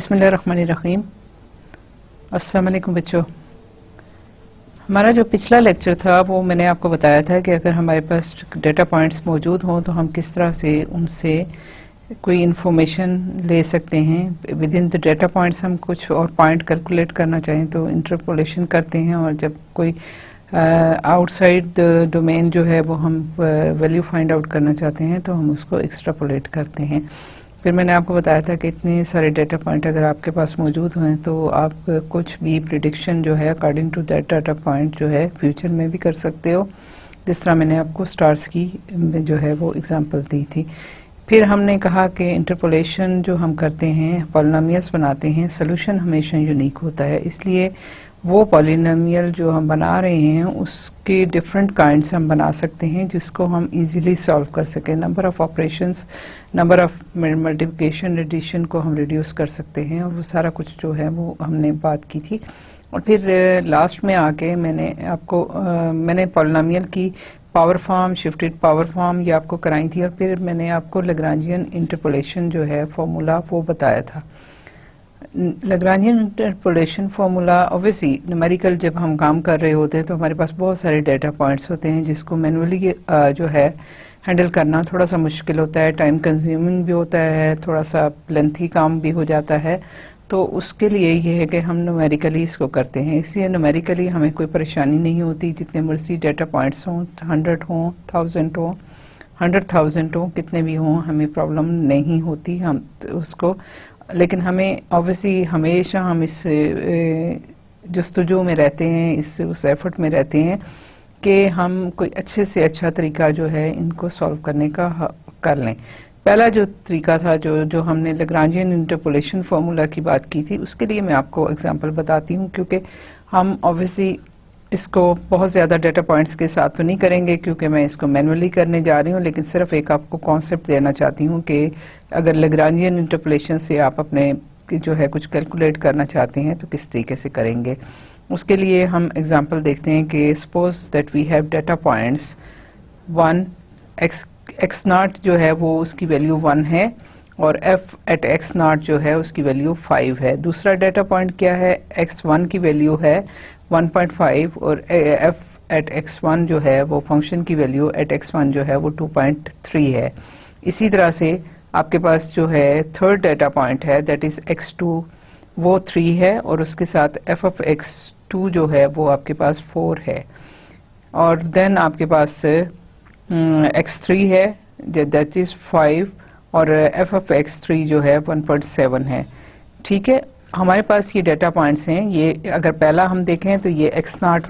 बिस्मिल्लाहिर्रहमानिर्रहीम। अस्सलाम वालेकुम बच्चों। हमारा जो पिछला लेक्चर था वो मैंने आपको बताया था कि अगर हमारे पास डेटा पॉइंट्स मौजूद हों तो हम किस तरह से उनसे कोई इन्फॉर्मेशन ले सकते हैं। With in the data points हम कुछ और पॉइंट कैलकुलेट करना चाहें तो इंटरपोलेशन करते हैं, और जब कोई आउटसाइड द डोमेन जो है वो हम वैल्यू फाइंड आउट करना चाहते हैं तो हम उसको एक्सट्रापोलेट करते हैं। फिर मैंने आपको बताया था कि इतने सारे डेटा पॉइंट अगर आपके पास मौजूद हैं तो आप कुछ भी प्रिडिक्शन जो है according to that data point जो है फ्यूचर में भी कर सकते हो, जिस तरह मैंने आपको स्टार्स की जो है वो एग्जांपल दी थी। फिर हमने कहा कि इंटरपोलेशन जो हम करते हैं, पॉलिनोमियल्स बनाते हैं, सोल्यूशन हमेशा यूनिक होता है, इसलिए वो पॉलिनोमियल जो हम बना रहे हैं उसके डिफरेंट काइंड्स हम बना सकते हैं जिसको हम इजीली सॉल्व कर सकें। Number of operations, number of multiplication, addition को हम रिड्यूस कर सकते हैं, और वो सारा कुछ जो है वो हमने बात की थी। और फिर लास्ट में आके मैंने आपको मैंने पॉलिनोमियल की power form, shifted power form ये आपको कराई थी, और फिर मैंने आपको लैग्रांजियन इंटरपोलेशन जो है फॉर्मूला वो बताया था। Lagrangian interpolation formula obviously numerical जब हम काम कर रहे होते हैं तो हमारे पास बहुत सारे डेटा पॉइंट्स होते हैं जिसको मैनुअली जो है हैंडल करना थोड़ा सा मुश्किल होता है, टाइम कंज्यूमिंग भी होता है, थोड़ा सा लेंथी काम भी हो जाता है। तो उसके लिए ये है कि हम न्यूमेरिकली इसको करते हैं, इसलिए न्यूमेरिकली हमें कोई परेशानी नहीं होती। जितने मर्जी डेटा पॉइंट्स हों, 100 हों, 1000 हों, 100,000 हों, कितने भी हों, हमें प्रॉब्लम नहीं होती हम उसको। लेकिन हमें ऑब्वियसली हमेशा हम इस जस्तुजू में रहते हैं, इस उस एफर्ट में रहते हैं कि हम कोई अच्छे से अच्छा तरीका जो है इनको सॉल्व करने का कर लें। पहला जो तरीका था जो हमने लैग्रांजियन इंटरपोलेशन फार्मूला की बात की थी, उसके लिए मैं आपको एग्जांपल बताती हूँ, क्योंकि हम ऑब्वियसली इसको बहुत ज़्यादा डेटा पॉइंट्स के साथ तो नहीं करेंगे क्योंकि मैं इसको मैनुअली करने जा रही हूँ, लेकिन सिर्फ एक आपको कॉन्सेप्ट देना चाहती हूँ कि अगर लैग्रांजियन इंटरपोलेशन से आप अपने जो है कुछ कैलकुलेट करना चाहते हैं तो किस तरीके से करेंगे। उसके लिए हम एग्जांपल देखते हैं कि suppose that we have data points 1 x naught जो है वो उसकी वैल्यू 1 है, और f एट x नॉट जो है उसकी वैल्यू 5 है। दूसरा डेटा पॉइंट क्या है, x1 की वैल्यू है 1.5, और f एट x1 जो है वो फंक्शन की वैल्यू एट x1 जो है वो 2.3 है। इसी तरह से आपके पास जो है थर्ड डेटा पॉइंट है दैट इज x2, वो 3 है, और उसके साथ f ऑफ x2 जो है वो आपके पास 4 है। और देन आपके पास x3 है दैट इज 5, और f ऑफ x3 जो है 1.7 है। ठीक है, हमारे पास ये डेटा पॉइंट्स हैं। ये अगर पहला हम देखें तो ये x नॉट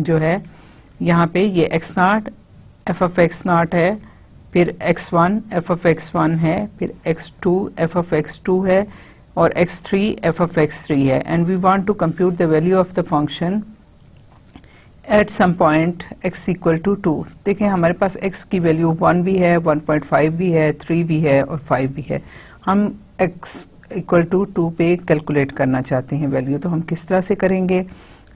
जो है यहाँ पे ये x not f of x not है, फिर x1 f ऑफ x1 है, फिर x2 f ऑफ x2 है, और x3 f ऑफ x3 है। And we want to compute the value of the function at some point x equal to 2। देखें हमारे पास x की वैल्यू 1 भी है, 1.5 भी है, 3 भी है, और 5 भी है। हम x इक्वल टू 2 पे कैलकुलेट करना चाहते हैं वैल्यू, तो हम किस तरह से करेंगे।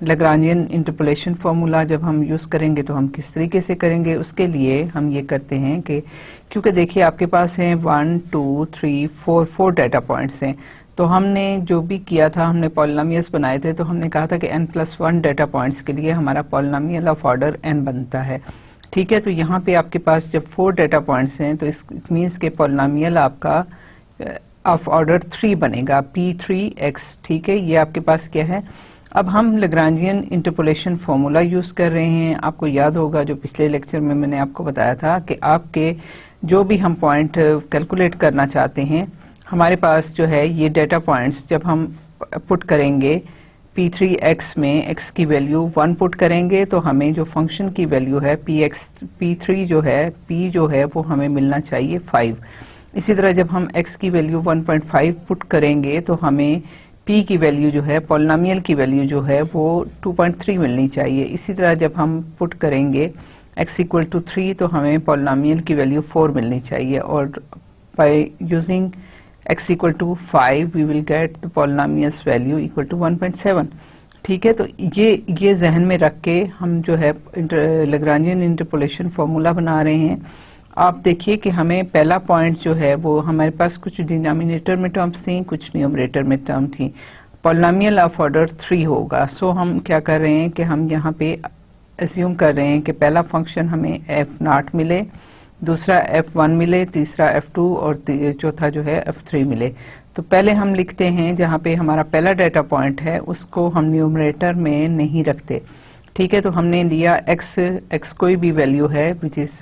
लैग्रांजियन इंटरपोलेशन फार्मूला जब हम यूज़ करेंगे तो हम किस तरीके से करेंगे, उसके लिए हम ये करते हैं कि क्योंकि देखिए आपके पास हैं 1 2 3 4 डेटा पॉइंट्स हैं, तो हमने जो भी किया था, हमने पॉलिनोमियल्स बनाए थे, तो हमने कहा था कि n+1 डेटा पॉइंट्स के लिए हमारा पॉलिनोमियल ऑफ ऑर्डर n बनता है। ठीक है, तो यहाँ पे आपके पास जब 4 डेटा पॉइंट्स हैं तो इट मीन्स के पॉलिनोमियल आपका ऑफ ऑर्डर 3 बनेगा, p3x। ठीक है, ये आपके पास क्या है। अब हम लैग्रांजियन इंटरपोलेशन फार्मूला यूज़ कर रहे हैं। आपको याद होगा जो पिछले लेक्चर में मैंने आपको बताया था कि आपके जो भी हम पॉइंट कैलकुलेट करना चाहते हैं, हमारे पास जो है ये डेटा पॉइंट्स जब हम पुट करेंगे p3x में x की वैल्यू 1 पुट करेंगे तो हमें जो फंक्शन की वैल्यू है p3 जो है p जो है वो हमें मिलना चाहिए 5। इसी तरह जब हम x की वैल्यू 1.5 पुट करेंगे तो हमें p की वैल्यू जो है, पॉलिनोमियल की वैल्यू जो है वो 2.3 मिलनी चाहिए। इसी तरह जब हम पुट करेंगे x इक्वल टू 3 तो हमें पॉलिनोमियल की वैल्यू 4 मिलनी चाहिए, और by using x equal to 5 we will get the polynomial's value equal to 1.7। ठीक है, तो ये जहन में रख के हम जो है लैग्रांजियन इंटरपोलेशन फार्मूला बना रहे हैं, आप देखिए कि हमें पहला पॉइंट जो है वो हमारे पास कुछ डिनोमिनेटर में टर्म्स थी, कुछ न्यूमरेटर में टर्म थी। पॉलिनोमियल ऑफ ऑर्डर 3 होगा। सो हम क्या कर रहे हैं कि हम यहाँ पे एज्यूम कर रहे हैं कि पहला फंक्शन हमें f0 मिले, दूसरा f1 मिले, तीसरा f2 और चौथा जो है f3 मिले। तो पहले हम लिखते हैं जहाँ पे हमारा पहला डाटा पॉइंट है उसको हम न्यूमरेटर में नहीं रखते, ठीक है। तो हमने लिया x कोई भी वैल्यू है विच इज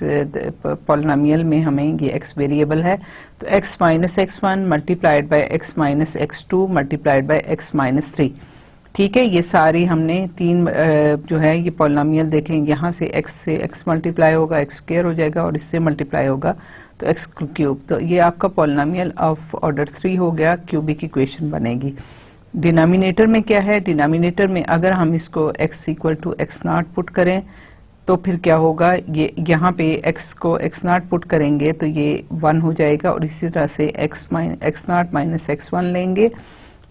पॉलिनोमियल में हमें ये x वेरिएबल है, तो x minus x1 multiplied by x minus x2 multiplied by x minus 3, ठीक है। ये सारी हमने तीन जो है ये पॉलिनोमियल देखें, यहाँ से x मल्टीप्लाई होगा, x स्क्वायर हो जाएगा और इससे मल्टीप्लाई होगा तो x क्यूब। तो ये आपका पॉलिनोमियल ऑफ ऑर्डर 3 हो गया, क्यूबिक इक्वेशन बनेगी। डिनोमिनेटर में क्या है, डिनोमिनेटर में अगर हम इसको x equal to x naught put करें तो फिर क्या होगा, ये यहाँ पे x को x नॉट पुट करेंगे तो ये 1 हो जाएगा और इसी तरह से x नॉट माइनस x1 लेंगे।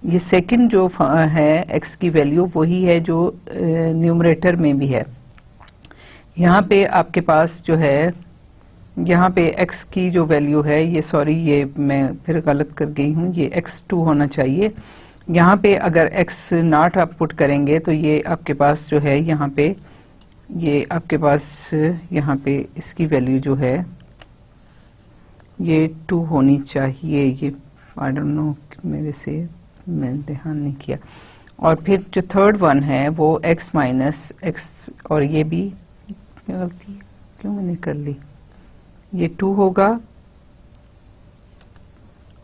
ये सेकंड जो है x की वैल्यू वही है जो न्यूमरेटर में भी है। यहाँ पे आपके पास जो है, यहाँ पे x की जो वैल्यू है ये, सॉरी ये मैं फिर गलत कर गई हूँ, ये x2 होना चाहिए। यहाँ पे अगर x नॉट आप पुट करेंगे तो ये आपके पास जो है यहाँ पे, ये आपके पास यहाँ पे इसकी वैल्यू जो है ये 2 होनी चाहिए। ये आई डोंट नो मेरे से मैंने ध्यान नहीं किया। और फिर जो थर्ड वन है वो x माइनस x, और ये भी गलती क्यों मैंने कर ली, ये 2 होगा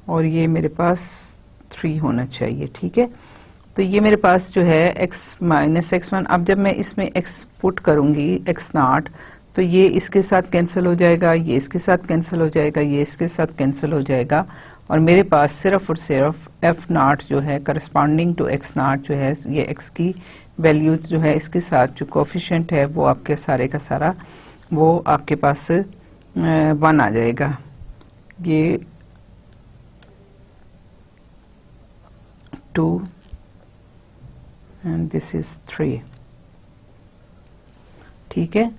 और ये मेरे पास 3 होना चाहिए, ठीक है। तो ये मेरे पास जो है x माइनस x1, अब जब मैं इसमें x पुट करूंगी x नॉट तो ये इसके साथ कैंसिल हो जाएगा, ये इसके साथ कैंसिल हो जाएगा, ये इसके साथ कैंसिल हो जाएगा और मेरे पास सिर्फ और सिर्फ f नॉट जो है करस्पॉन्डिंग टू x नॉट जो है, ये x की वैल्यू जो है इसके साथ जो कोफिशिएंट है वो आपके सारे का सारा वो आपके पास 1 आ जाएगा। ये 2 and this is 3, ठीक है।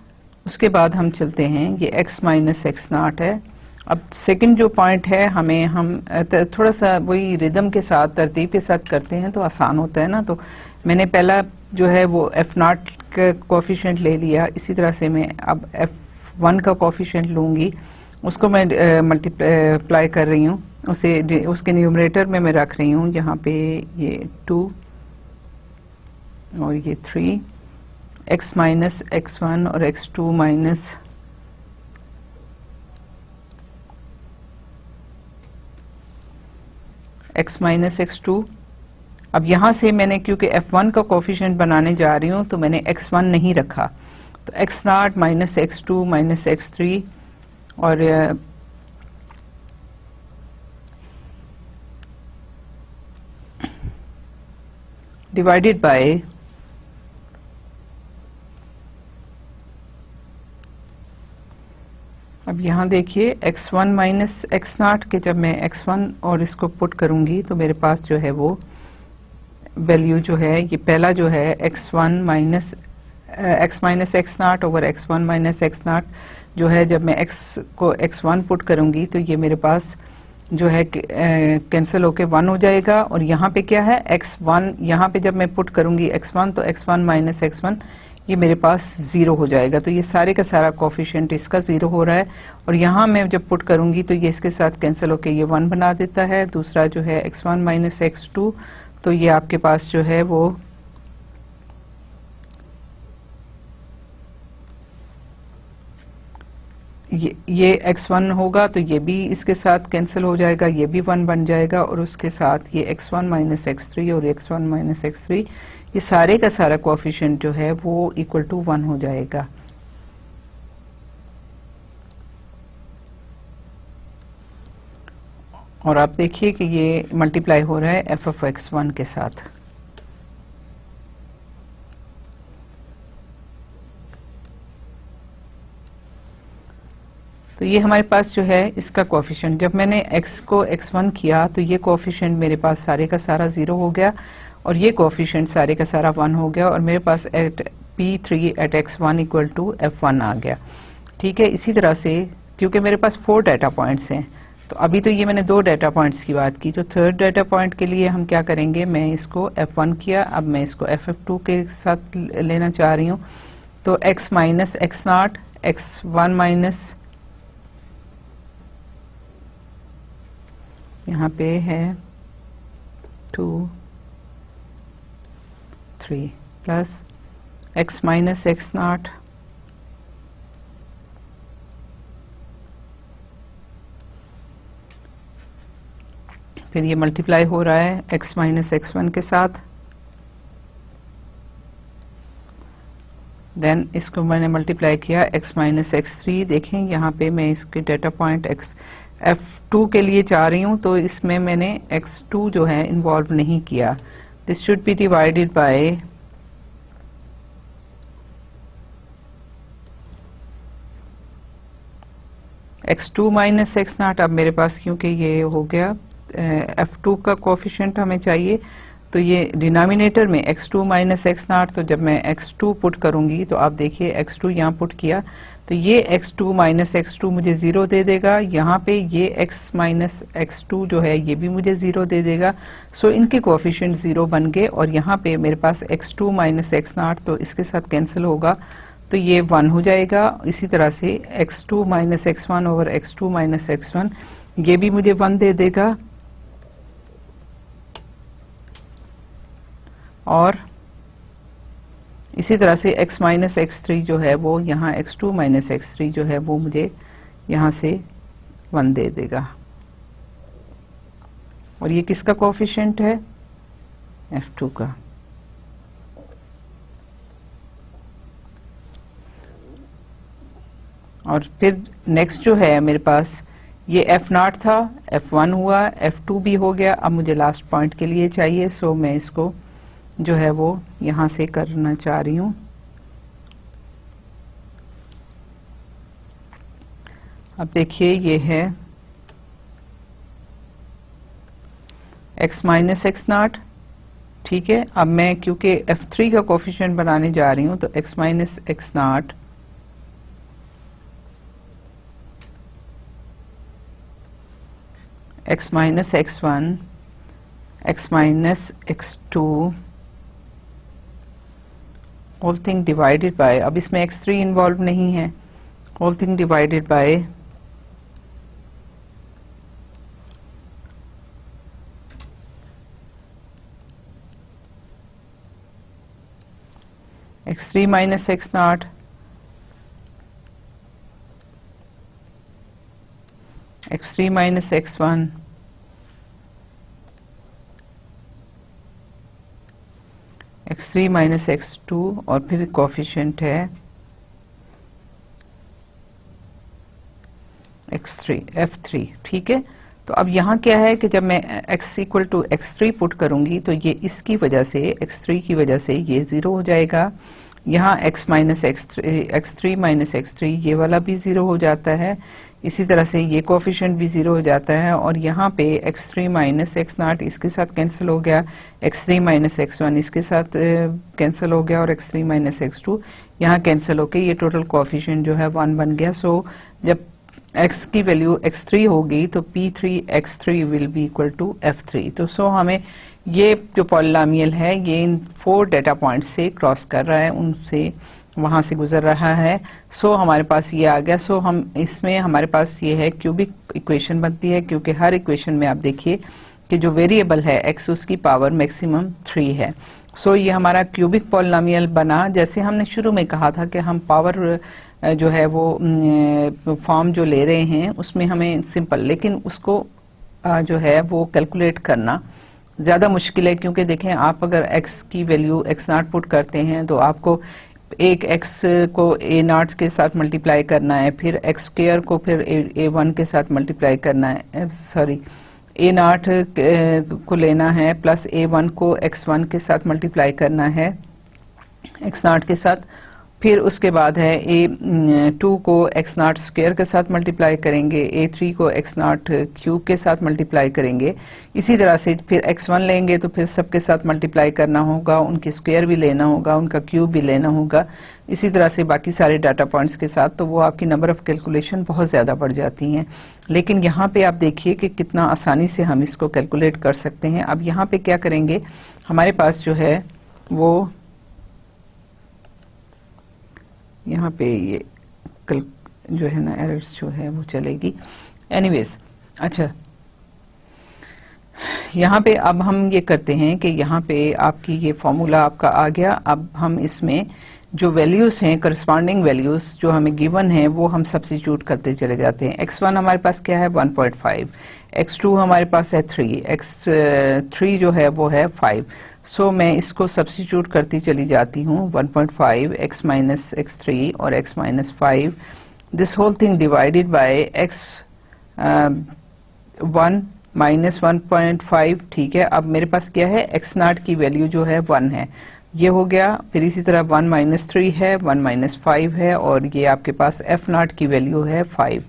उसके बाद हम चलते हैं, ये x माइनस एक्स नॉट है। अब सेकंड जो पॉइंट है हमें, हम थोड़ा सा वही रिदम के साथ तरतीब के साथ करते हैं तो आसान होता है ना। तो मैंने पहला जो है वो f नॉट का कोफिशिएंट ले लिया, इसी तरह से मैं अब f1 का कोफिशिएंट लूंगी, उसको मैं मल्टीप्लाई कर रही हूँ, उसे उसके न्यूमरेटर में मैं रख रही हूँ यहाँ पे ये 2 और ये 3, x माइनस x1 और x2 minus x minus x2। अब यहाँ से मैंने क्योंकि f1 का कोफिशिएंट बनाने जा रही हूँ तो मैंने x1 नहीं रखा, तो x not minus x2 minus x3 और डिवाइडेड बाय अब यहाँ देखिए x1 माइनस एक्स नॉट के जब मैं x1 और इसको पुट करूंगी तो मेरे पास जो है वो वैल्यू जो है, ये पहला जो है x1 minus x minus x not over x1 minus x naught जो है, जब मैं x को x1 पुट करूंगी तो ये मेरे पास जो है कैंसिल होके 1 हो जाएगा। और यहाँ पे क्या है x1, यहाँ पे जब मैं पुट करूंगी x1 तो x1 माइनस x1 ये मेरे पास 0 हो जाएगा। तो ये सारे का सारा कोफिशिएंट इसका 0 हो रहा है और यहाँ मैं जब पुट करूंगी तो ये इसके साथ कैंसिल होके ये 1 बना देता है। दूसरा जो है x1 माइनस x2, तो ये आपके पास जो है वो ये x1 होगा तो ये भी इसके साथ कैंसिल हो जाएगा, ये भी 1 बन जाएगा और उसके साथ ये x1 माइनस x3 और x1 माइनस x3 ये सारे का सारा कोफिशिएंट जो है वो इक्वल टू 1 हो जाएगा। और आप देखिए कि ये मल्टीप्लाई हो रहा है f ऑफ x1 के साथ। तो ये हमारे पास जो है इसका कोफिशिएंट, जब मैंने x को x1 किया तो ये कोफिशिएंट मेरे पास सारे का सारा 0 हो गया और ये कोफिशिएंट सारे का सारा 1 हो गया और मेरे पास at p3 at x1 equal to f1 आ गया, ठीक है। इसी तरह से क्योंकि मेरे पास 4 डाटा पॉइंट्स हैं। तो अभी तो ये मैंने 2 डाटा पॉइंट्स की बात की, तो थर्ड डाटा पॉइंट के लिए हम क्या करेंगे, मैं इसको f1 किया, अब मैं इसको ff2 के साथ लेना चाह रही हूँ। तो x minus x not, x1 minus, यहाँ पे है 2 3 plus x minus x not, फिर ये मल्टीप्लाई हो रहा है x माइनस x1 के साथ, देन इसको मैंने मल्टीप्लाई किया x माइनस x3। देखें यहाँ पे मैं इसके डेटा पॉइंट f2 के लिए चाह रही हूँ, तो इसमें मैंने x2 जो है इन्वॉल्व नहीं किया। This should be divided by x2 minus x not. अब मेरे पास क्योंकि ये हो गया f2 का कोफिशिएंट हमें चाहिए, तो ये डिनोमिनेटर में x2 माइनस एक्स नॉट, तो जब मैं x2 पुट करूंगी तो आप देखिए x2 यहाँ पुट किया तो ये x2 माइनस x2 मुझे 0 दे देगा, यहाँ पे ये x माइनस x2 जो है ये भी मुझे 0 दे देगा। सो इनके कोफिशिएंट 0 बन गए, और यहाँ पे मेरे पास x2 माइनस एक्स नॉट तो इसके साथ कैंसिल होगा, तो ये 1 हो जाएगा। इसी तरह से x2 minus x1 over x2 minus x1 ये भी मुझे 1 दे देगा, और इसी तरह से x माइनस x3 जो है वो यहाँ x2 माइनस x3 जो है वो मुझे यहाँ से 1 दे देगा। और ये किसका कोफिशिएंट है, f2 का। और फिर नेक्स्ट जो है मेरे पास ये f0 था, f1 हुआ, f2 भी हो गया। अब मुझे लास्ट पॉइंट के लिए चाहिए, सो मैं इसको जो है वो यहां से करना चाह रही हूं। अब देखिए ये है x माइनस एक्स नॉट, ठीक है। अब मैं क्योंकि f3 का कोफिशिएंट बनाने जा रही हूं, तो x minus x naught x minus x1 x minus x2 whole thing divided by, अब इसमें x3 इन्वॉल्व नहीं है, whole thing divided by x3 minus x naught x3 minus x1 x3 minus x2 और फिर कोफिशिएंट है x3 f3, ठीक है। तो अब यहाँ क्या है कि जब मैं x equal to x3 put करूंगी तो ये इसकी वजह से x3 की वजह से ये 0 हो जाएगा। यहाँ x minus x3 minus x3 ये वाला भी 0 हो जाता है, इसी तरह से ये कोफिशिएंट भी 0 हो जाता है। और यहाँ पे x3 माइनस एक्स नॉट इसके साथ कैंसिल हो गया, x3 माइनस x1 इसके साथ कैंसिल हो गया, और x3 माइनस x2 यहाँ कैंसिल होके ये टोटल कोफिशिएंट जो है 1 बन गया। सो जब x की वैल्यू x3 होगी तो p3 x3 will be equal to f3। तो सो हमें ये जो पॉलिनोमियल है ये इन 4 डेटा पॉइंट्स से क्रॉस कर रहा है, उनसे वहां से गुजर रहा है। सो हमारे पास ये आ गया। सो हम इसमें हमारे पास ये है क्यूबिक इक्वेशन बनती है, क्योंकि हर इक्वेशन में आप देखिए कि जो वेरिएबल है x उसकी पावर मैक्सिमम 3 है। सो ये हमारा क्यूबिक पॉलिनोमियल बना। जैसे हमने शुरू में कहा था कि हम पावर जो है वो फॉर्म जो ले रहे हैं उसमें हमें सिंपल, लेकिन उसको जो है वो कैलकुलेट करना ज्यादा मुश्किल है, क्योंकि देखें आप अगर x की वैल्यू x नॉट पुट करते हैं तो आपको एक x को a नॉट के साथ मल्टीप्लाई करना है, फिर x स्क्वायर को फिर a1 के साथ मल्टीप्लाई करना है, सॉरी a नॉट को लेना है प्लस a1 को x1 के साथ मल्टीप्लाई करना है x नॉट के साथ, फिर उसके बाद है A2 को x नॉट स्क्वायर के साथ मल्टीप्लाई करेंगे, A3 को x नॉट क्यूब के साथ मल्टीप्लाई करेंगे। इसी तरह से फिर x1 लेंगे तो फिर सबके साथ मल्टीप्लाई करना होगा, उनके स्क्वायर भी लेना होगा, उनका क्यूब भी लेना होगा। इसी तरह से बाकी सारे डाटा पॉइंट्स के साथ, तो वो आपकी नंबर ऑफ कैलकुलेशन बहुत ज़्यादा बढ़ जाती हैं। लेकिन यहाँ पे आप देखिए कि कितना आसानी से हम इसको कैलकुलेट कर सकते हैं। अब यहाँ पे क्या करेंगे, हमारे पास जो है वो यहाँ पे ये जो है ना एरर्स जो है वो चलेगी। एनीवेज, अच्छा यहाँ पे अब हम ये करते हैं कि यहाँ पे आपकी ये फॉर्मूला आपका आ गया। अब हम इसमें जो वैल्यूज हैं, करस्पॉन्डिंग वैल्यूज जो हमें गिवन है, वो हम सब्स्टिट्यूट करते चले जाते हैं। x1 हमारे पास क्या है 1.5, x2 हमारे पास है 3, x3 जो है वो है 5। सो मैं इसको सब्स्टिट्यूट करती चली जाती हूँ। 1.5 x माइनस x3 और x minus 5, this whole thing divided by x1 minus 1.5। ठीक है, अब मेरे पास क्या है, x नॉट की वैल्यू जो है 1 है, ये हो गया। फिर इसी तरह 1 माइनस 3 है, 1 माइनस 5 है, और ये आपके पास f नॉट की वैल्यू है 5।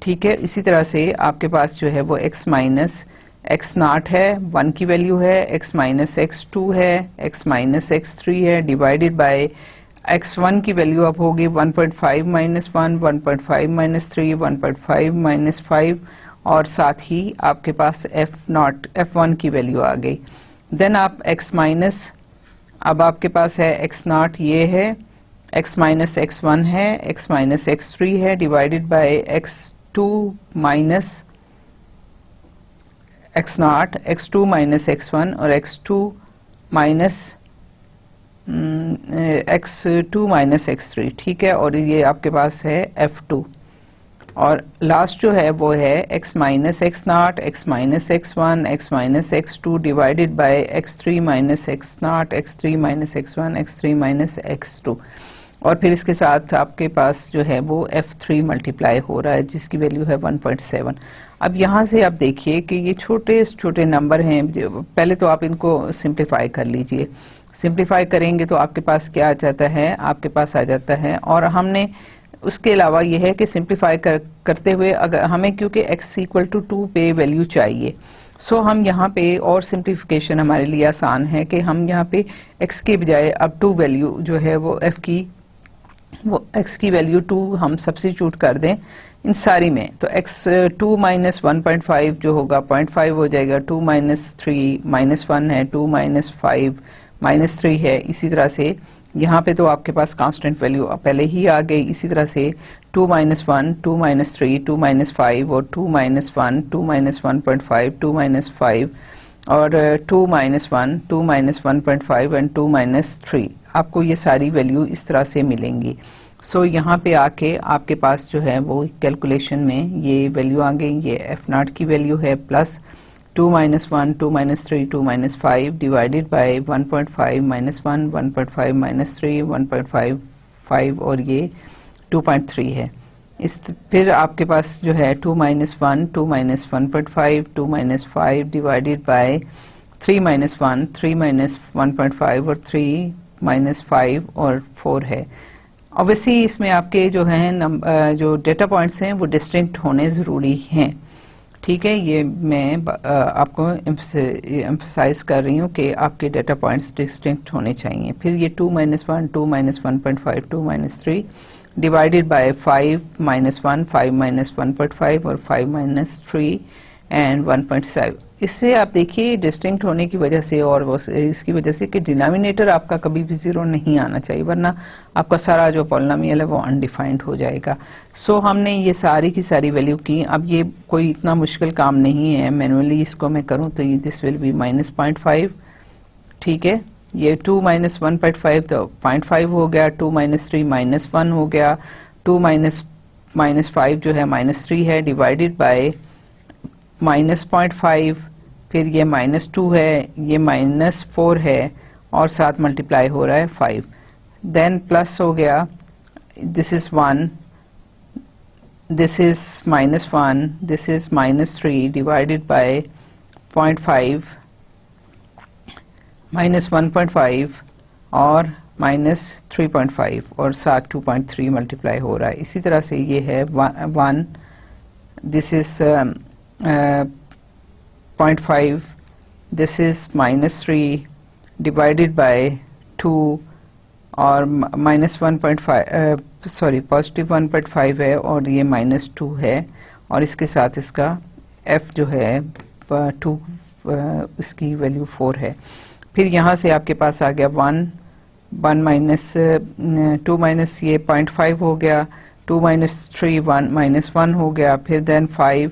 ठीक है, इसी तरह से आपके पास जो है वो x माइनस x नॉट है, 1 की वैल्यू है, x माइनस x2 है, x माइनस x3 है, डिवाइडेड बाय x1 की वैल्यू अब होगी 1.5 माइनस 1, 1.5 माइनस 3, 1.5 माइनस 5, और साथ ही आपके पास f1 की वैल्यू आ गई। देन आप x माइनस, अब आपके पास है x नॉट, ये है, x माइनस x1 है, x माइनस x3 है, divided by x2 minus x not, x2 minus x1 और x2 माइनस x3। ठीक है, और ये आपके पास है f2, और लास्ट जो है वो है x minus x not, x minus x1, x minus x2 divided by x3 minus x not, x3 minus x1, x3 minus x2, और फिर इसके साथ आपके पास जो है वो f3 मल्टीप्लाई हो रहा है जिसकी वैल्यू है 1.7। अब यहाँ से आप देखिए कि ये छोटे छोटे नंबर हैं। पहले तो आप इनको सिंप्लीफाई कर लीजिए। सिंप्लीफाई करेंगे तो आपके पास क्या आ जाता है, आपके पास आ जाता है, और हमने उसके अलावा यह है कि सिंप्लीफाई करते हुए अगर हमें, क्योंकि x इक्वल टू 2 पे वैल्यू चाहिए, सो हम यहाँ पे, और सिंप्लीफिकेशन हमारे लिए आसान है कि हम यहाँ पे x के बजाय अब 2 वैल्यू जो है वो x की वैल्यू 2 हम सब्स्टिट्यूट कर दें इन सारी में, तो x2 माइनस 1.5 जो होगा 0.5 हो जाएगा, 2 माइनस 3 माइनस 1 है, 2 माइनस 5 माइनस 3 है। इसी तरह से यहाँ पे तो आपके पास कांस्टेंट वैल्यू पहले ही आ गई। इसी तरह से 2 माइनस 1, 2 माइनस 3, 2 माइनस 5 और 2 माइनस 1, 2 माइनस 1.5, 2 माइनस 5 और 2 माइनस 1, 2 माइनस 1.5 एंड 2 माइनस 3। आपको ये सारी वैल्यू इस तरह से मिलेंगी। सो यहाँ पे आके आपके पास जो है वो कैलकुलेशन में ये वैल्यू आ गई। ये एफ नॉट की वैल्यू है plus 2 minus 1, 2 minus 3, 2 minus 5 divided by 1.5 minus 1, 1.5 minus 3, 1.5 और ये 2.3 है। इस फिर आपके पास जो है 2 minus 1, 2 minus 1.5, 2 minus 5 divided by 3 minus 1, 3 minus 1.5 और 3 माइनस 5 और 4 है। ऑब्वियसली इसमें आपके जो हैं जो डेटा पॉइंट्स हैं वो डिस्टिंक्ट होने ज़रूरी हैं। ठीक है, ये मैं आपको एम्फसाइज कर रही हूँ कि आपके डेटा पॉइंट्स डिस्टिंक्ट होने चाहिए। फिर ये 2 minus 1, 2 minus 1.5, 2 minus 3 divided by 5 minus 1, 5 minus 1.5 और 5 माइनस 3 एंड 1.7। इससे आप देखिए डिस्टिंक्ट होने की वजह से और इसकी वजह से कि डिनोमिनेटर आपका कभी भी 0 नहीं आना चाहिए, वरना आपका सारा जो पॉलिनोमियल है वो अनडिफाइंड हो जाएगा। सो हमने ये सारी की सारी वैल्यू की। अब ये कोई इतना मुश्किल काम नहीं है, मैनुअली इसको मैं करूँ तो दिस विल बी माइनस 0.5। ठीक है, ये 2 माइनस 1.5 तो 0.5 हो गया, 2 माइनस 3 माइनस 1 हो गया, 2 माइनस 5 जो है माइनस 3 है डिवाइडेड बाय माइनस 0.5, फिर ये माइनस 2 है, ये माइनस 4 है और साथ मल्टीप्लाई हो रहा है 5, देन प्लस हो गया, this is 1, this is minus 1, this is minus 3 divided by 0.5 minus 1.5 और -3.5 और साथ 2.3 मल्टीप्लाई हो रहा है। इसी तरह से ये है 1, this is 0.5, this is -3 divided by 2 और -1.5 सॉरी पॉजिटिव 1.5 है और ये -2 है और इसके साथ इसका f जो है 2 इसकी वैल्यू 4 है। फिर यहाँ से आपके पास आ गया 1 माइनस 2 माइनस ये 0.5 हो गया, 2 माइनस 3 1 हो गया, फिर then 5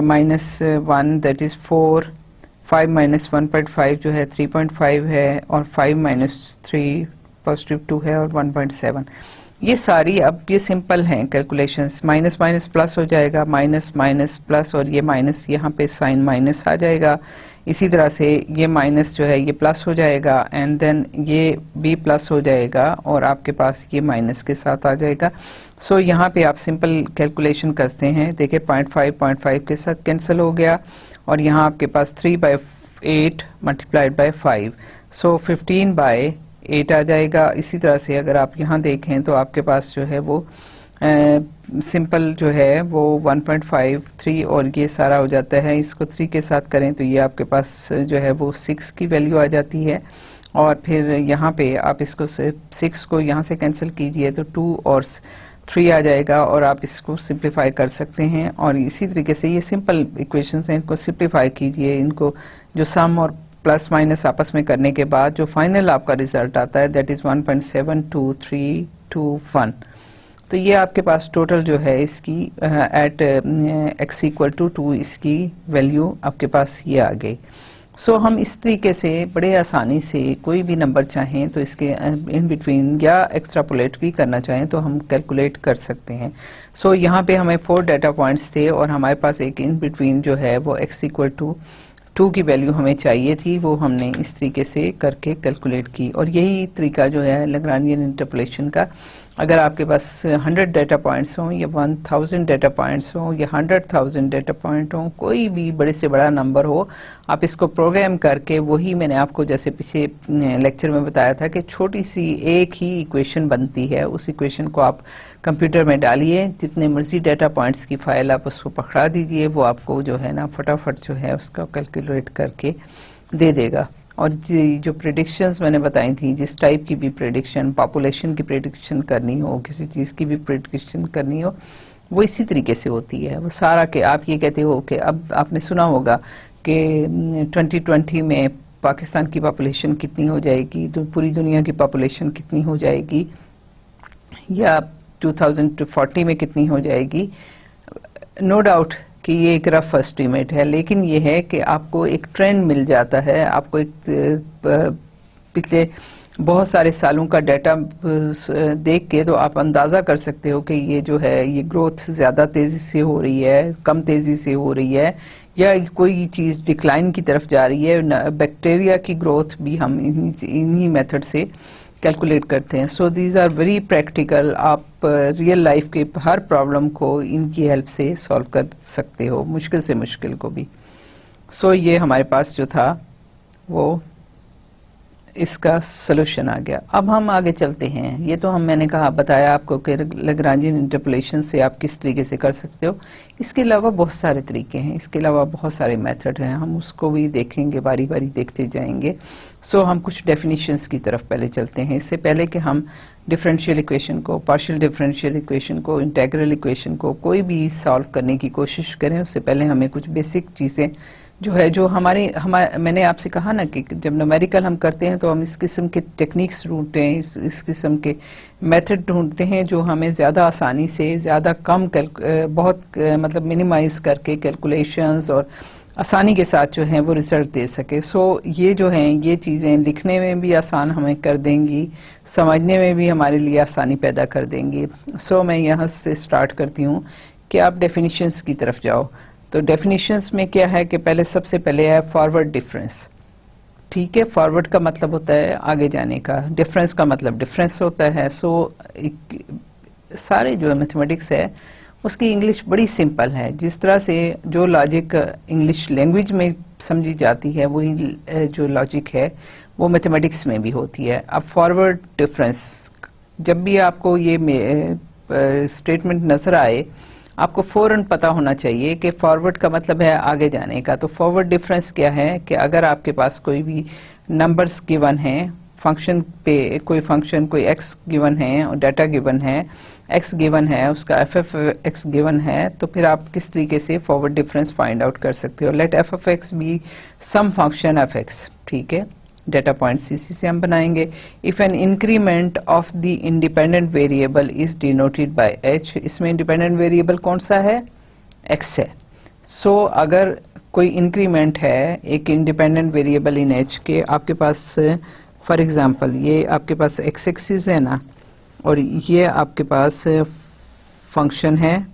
minus 1 that is 4, 5 minus 1.5 जो है 3.5 है और 5 माइनस 3 पॉजिटिव 2 है और 1.7। ये सारी अब ये सिंपल हैं कैलकुलेशंस, माइनस माइनस प्लस हो जाएगा, माइनस माइनस प्लस और ये माइनस यहाँ पे साइन माइनस आ जाएगा। इसी तरह से ये माइनस जो है ये प्लस हो जाएगा एंड देन ये भी प्लस हो जाएगा और आपके पास ये माइनस के साथ आ जाएगा। सो यहाँ पे आप सिंपल कैलकुलेशन करते हैं, देखिए 0.5 के साथ कैंसिल हो गया और यहाँ आपके पास 3/8 मल्टीप्लाइड बाय 5, सो 15/8 आ जाएगा। इसी तरह से अगर आप यहाँ देखें तो आपके पास जो है वो सिंपल जो है वो 1.53 और ये सारा हो जाता है। इसको 3 के साथ करें तो ये आपके पास जो है वो 6 की वैल्यू आ जाती है और फिर यहाँ पे आप इसको 6 को यहाँ से कैंसिल कीजिए तो 2 और 3 आ जाएगा और आप इसको सिंप्लीफाई कर सकते हैं। और इसी तरीके से ये सिंपल इक्वेशंस हैं, इनको सिंप्लीफाई कीजिए, इनको जो सम और प्लस माइनस आपस में करने के बाद जो फाइनल आपका रिजल्ट आता है दैट इज 1.7321। तो ये आपके पास टोटल जो है इसकी एट x इक्वल टू 2 इसकी वैल्यू आपके पास ये आ गई। सो हम इस तरीके से बड़े आसानी से कोई भी नंबर चाहें तो इसके इन बिटवीन या एक्स्ट्रापोलेट भी करना चाहें तो हम कैलकुलेट कर सकते हैं। सो यहाँ पे हमें 4 डाटा पॉइंट्स थे और हमारे पास एक इन बिटवीन जो है वो x इक्वल टू 2 की वैल्यू हमें चाहिए थी, वो हमने इस तरीके से करके कैलकुलेट की। और यही तरीका जो है लैग्रांजियन इंटरपोलेशन का, अगर आपके पास 100 डाटा पॉइंट्स हों या 1000 डाटा पॉइंट्स हों या 100,000 डाटा पॉइंट हों, कोई भी बड़े से बड़ा नंबर हो, आप इसको प्रोग्राम करके वही मैंने आपको जैसे पीछे लेक्चर में बताया था कि छोटी सी एक ही इक्वेशन बनती है, उस इक्वेशन को आप कंप्यूटर में डालिए, जितने मर्जी डाटा पॉइंट्स की फाइल आप उसको पकड़ा दीजिए, वो आपको जो है ना फटाफट जो है उसका कैलकुलेट करके दे देगा। और जो प्रेडिक्शंस मैंने बताई थी, जिस टाइप की भी प्रेडिक्शन, पॉपुलेशन की प्रेडिक्शन करनी हो, किसी चीज़ की भी प्रेडिक्शन करनी हो, वो इसी तरीके से होती है। वो सारा के आप ये कहते हो कि अब आपने सुना होगा कि 2020 में पाकिस्तान की पॉपुलेशन कितनी हो जाएगी, तो पूरी दुनिया की पॉपुलेशन कितनी हो जाएगी, या 2040 में कितनी हो जाएगी। नो डाउट कि ये एक रफ एस्टीमेट है, लेकिन ये है कि आपको एक ट्रेंड मिल जाता है, आपको एक पिछले बहुत सारे सालों का डाटा देख के तो आप अंदाज़ा कर सकते हो कि ये जो है ये ग्रोथ ज़्यादा तेज़ी से हो रही है, कम तेज़ी से हो रही है, या कोई चीज़ डिक्लाइन की तरफ जा रही है। बैक्टीरिया की ग्रोथ भी हम इन्हीं मेथड से कैलकुलेट करते हैं। So these are very practical, आप रियल लाइफ के हर प्रॉब्लम को इनकी हेल्प से सॉल्व कर सकते हो, मुश्किल से मुश्किल को भी। सो ये हमारे पास जो था वो इसका सोल्यूशन आ गया। अब हम आगे चलते हैं। ये तो मैंने कहा बताया आपको कि लैग्रांजियन इंटरपोलेशन से आप किस तरीके से कर सकते हो। इसके अलावा बहुत सारे तरीके हैं, इसके अलावा बहुत सारे मेथड हैं, हम उसको भी देखेंगे, बारी बारी देखते जाएंगे। सो हम कुछ डेफिनेशंस की तरफ पहले चलते हैं, इससे पहले कि हम डिफरेंशियल इक्वेशन को, पार्शियल डिफरेंशियल इक्वेशन को, इंटेग्रल इक्वेशन को कोई भी सॉल्व करने की कोशिश करें, उससे पहले हमें कुछ बेसिक चीज़ें जो है, जो मैंने आपसे कहा ना कि जब न्यूमेरिकल हम करते हैं तो हम इस किस्म के टेक्निक्स ढूंढते हैं, इस किस्म के मेथड ढूंढते हैं जो हमें ज़्यादा आसानी से, ज़्यादा कम बहुत मतलब मिनिमाइज करके कैलकुलेशंस और आसानी के साथ जो है वो रिजल्ट दे सके। सो ये जो हैं ये चीज़ें लिखने में भी आसान हमें कर देंगी, समझने में भी हमारे लिए आसानी पैदा कर देंगी। सो मैं यहाँ से स्टार्ट करती हूँ कि आप डेफिनेशंस की तरफ जाओ। तो डेफिनेशंस में क्या है कि पहले सबसे पहले है फॉरवर्ड डिफरेंस। ठीक है, फॉरवर्ड का मतलब होता है आगे जाने का, डिफरेंस का मतलब डिफरेंस होता है। सो सारे जो मैथमेटिक्स है उसकी इंग्लिश बड़ी सिंपल है, जिस तरह से जो लॉजिक इंग्लिश लैंग्वेज में समझी जाती है वही जो लॉजिक है वो मैथमेटिक्स में भी होती है। अब फॉरवर्ड डिफरेंस, जब भी आपको ये स्टेटमेंट नजर आए, आपको फौरन पता होना चाहिए कि फॉरवर्ड का मतलब है आगे जाने का। तो फॉरवर्ड डिफरेंस क्या है कि अगर आपके पास कोई भी नंबर्स गिवन है, फंक्शन पे कोई फंक्शन, कोई एक्स गिवन है और डाटा गिवन है, एक्स गिवन है, उसका एफ एफ एक्स गिवन है, तो फिर आप किस तरीके से फॉरवर्ड डिफरेंस फाइंड आउट कर सकते हो। Let f f x be some function f x, ठीक है, डेटा पॉइंट सीसी से हम बनाएंगे। If an increment of the independent variable is denoted by h, इसमें इंडिपेंडेंट वेरिएबल कौन सा है, एक्स है। सो अगर कोई इंक्रीमेंट है एक इंडिपेंडेंट वेरिएबल इन एच के, आपके पास फॉर एग्जांपल ये आपके पास एक्स एक्सिस है ना, और ये आपके पास फंक्शन है,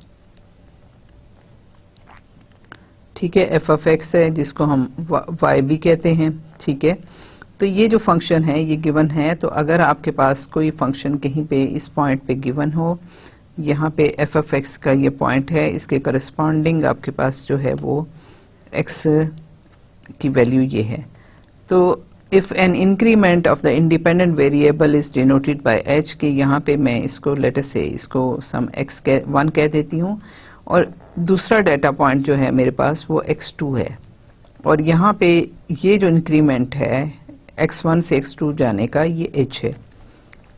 ठीक है, एफ ऑफ एक्स है जिसको हम वाई भी कहते हैं, ठीक है। तो ये जो फंक्शन है ये गिवन है। तो अगर आपके पास कोई फंक्शन कहीं पे इस पॉइंट पे गिवन हो, यहाँ पे एफ ऑफ एक्स का ये पॉइंट है, इसके करस्पॉन्डिंग आपके पास जो है वो एक्स की वैल्यू ये है। तो if an increment of the independent variable is denoted by H, के यहाँ पे मैं इसको लेटर से इसको सम एक्स 1 कह देती हूँ, और दूसरा डाटा पॉइंट जो है मेरे पास वो x2 है, और यहाँ पे ये जो इंक्रीमेंट है x1 से x2 जाने का ये h है,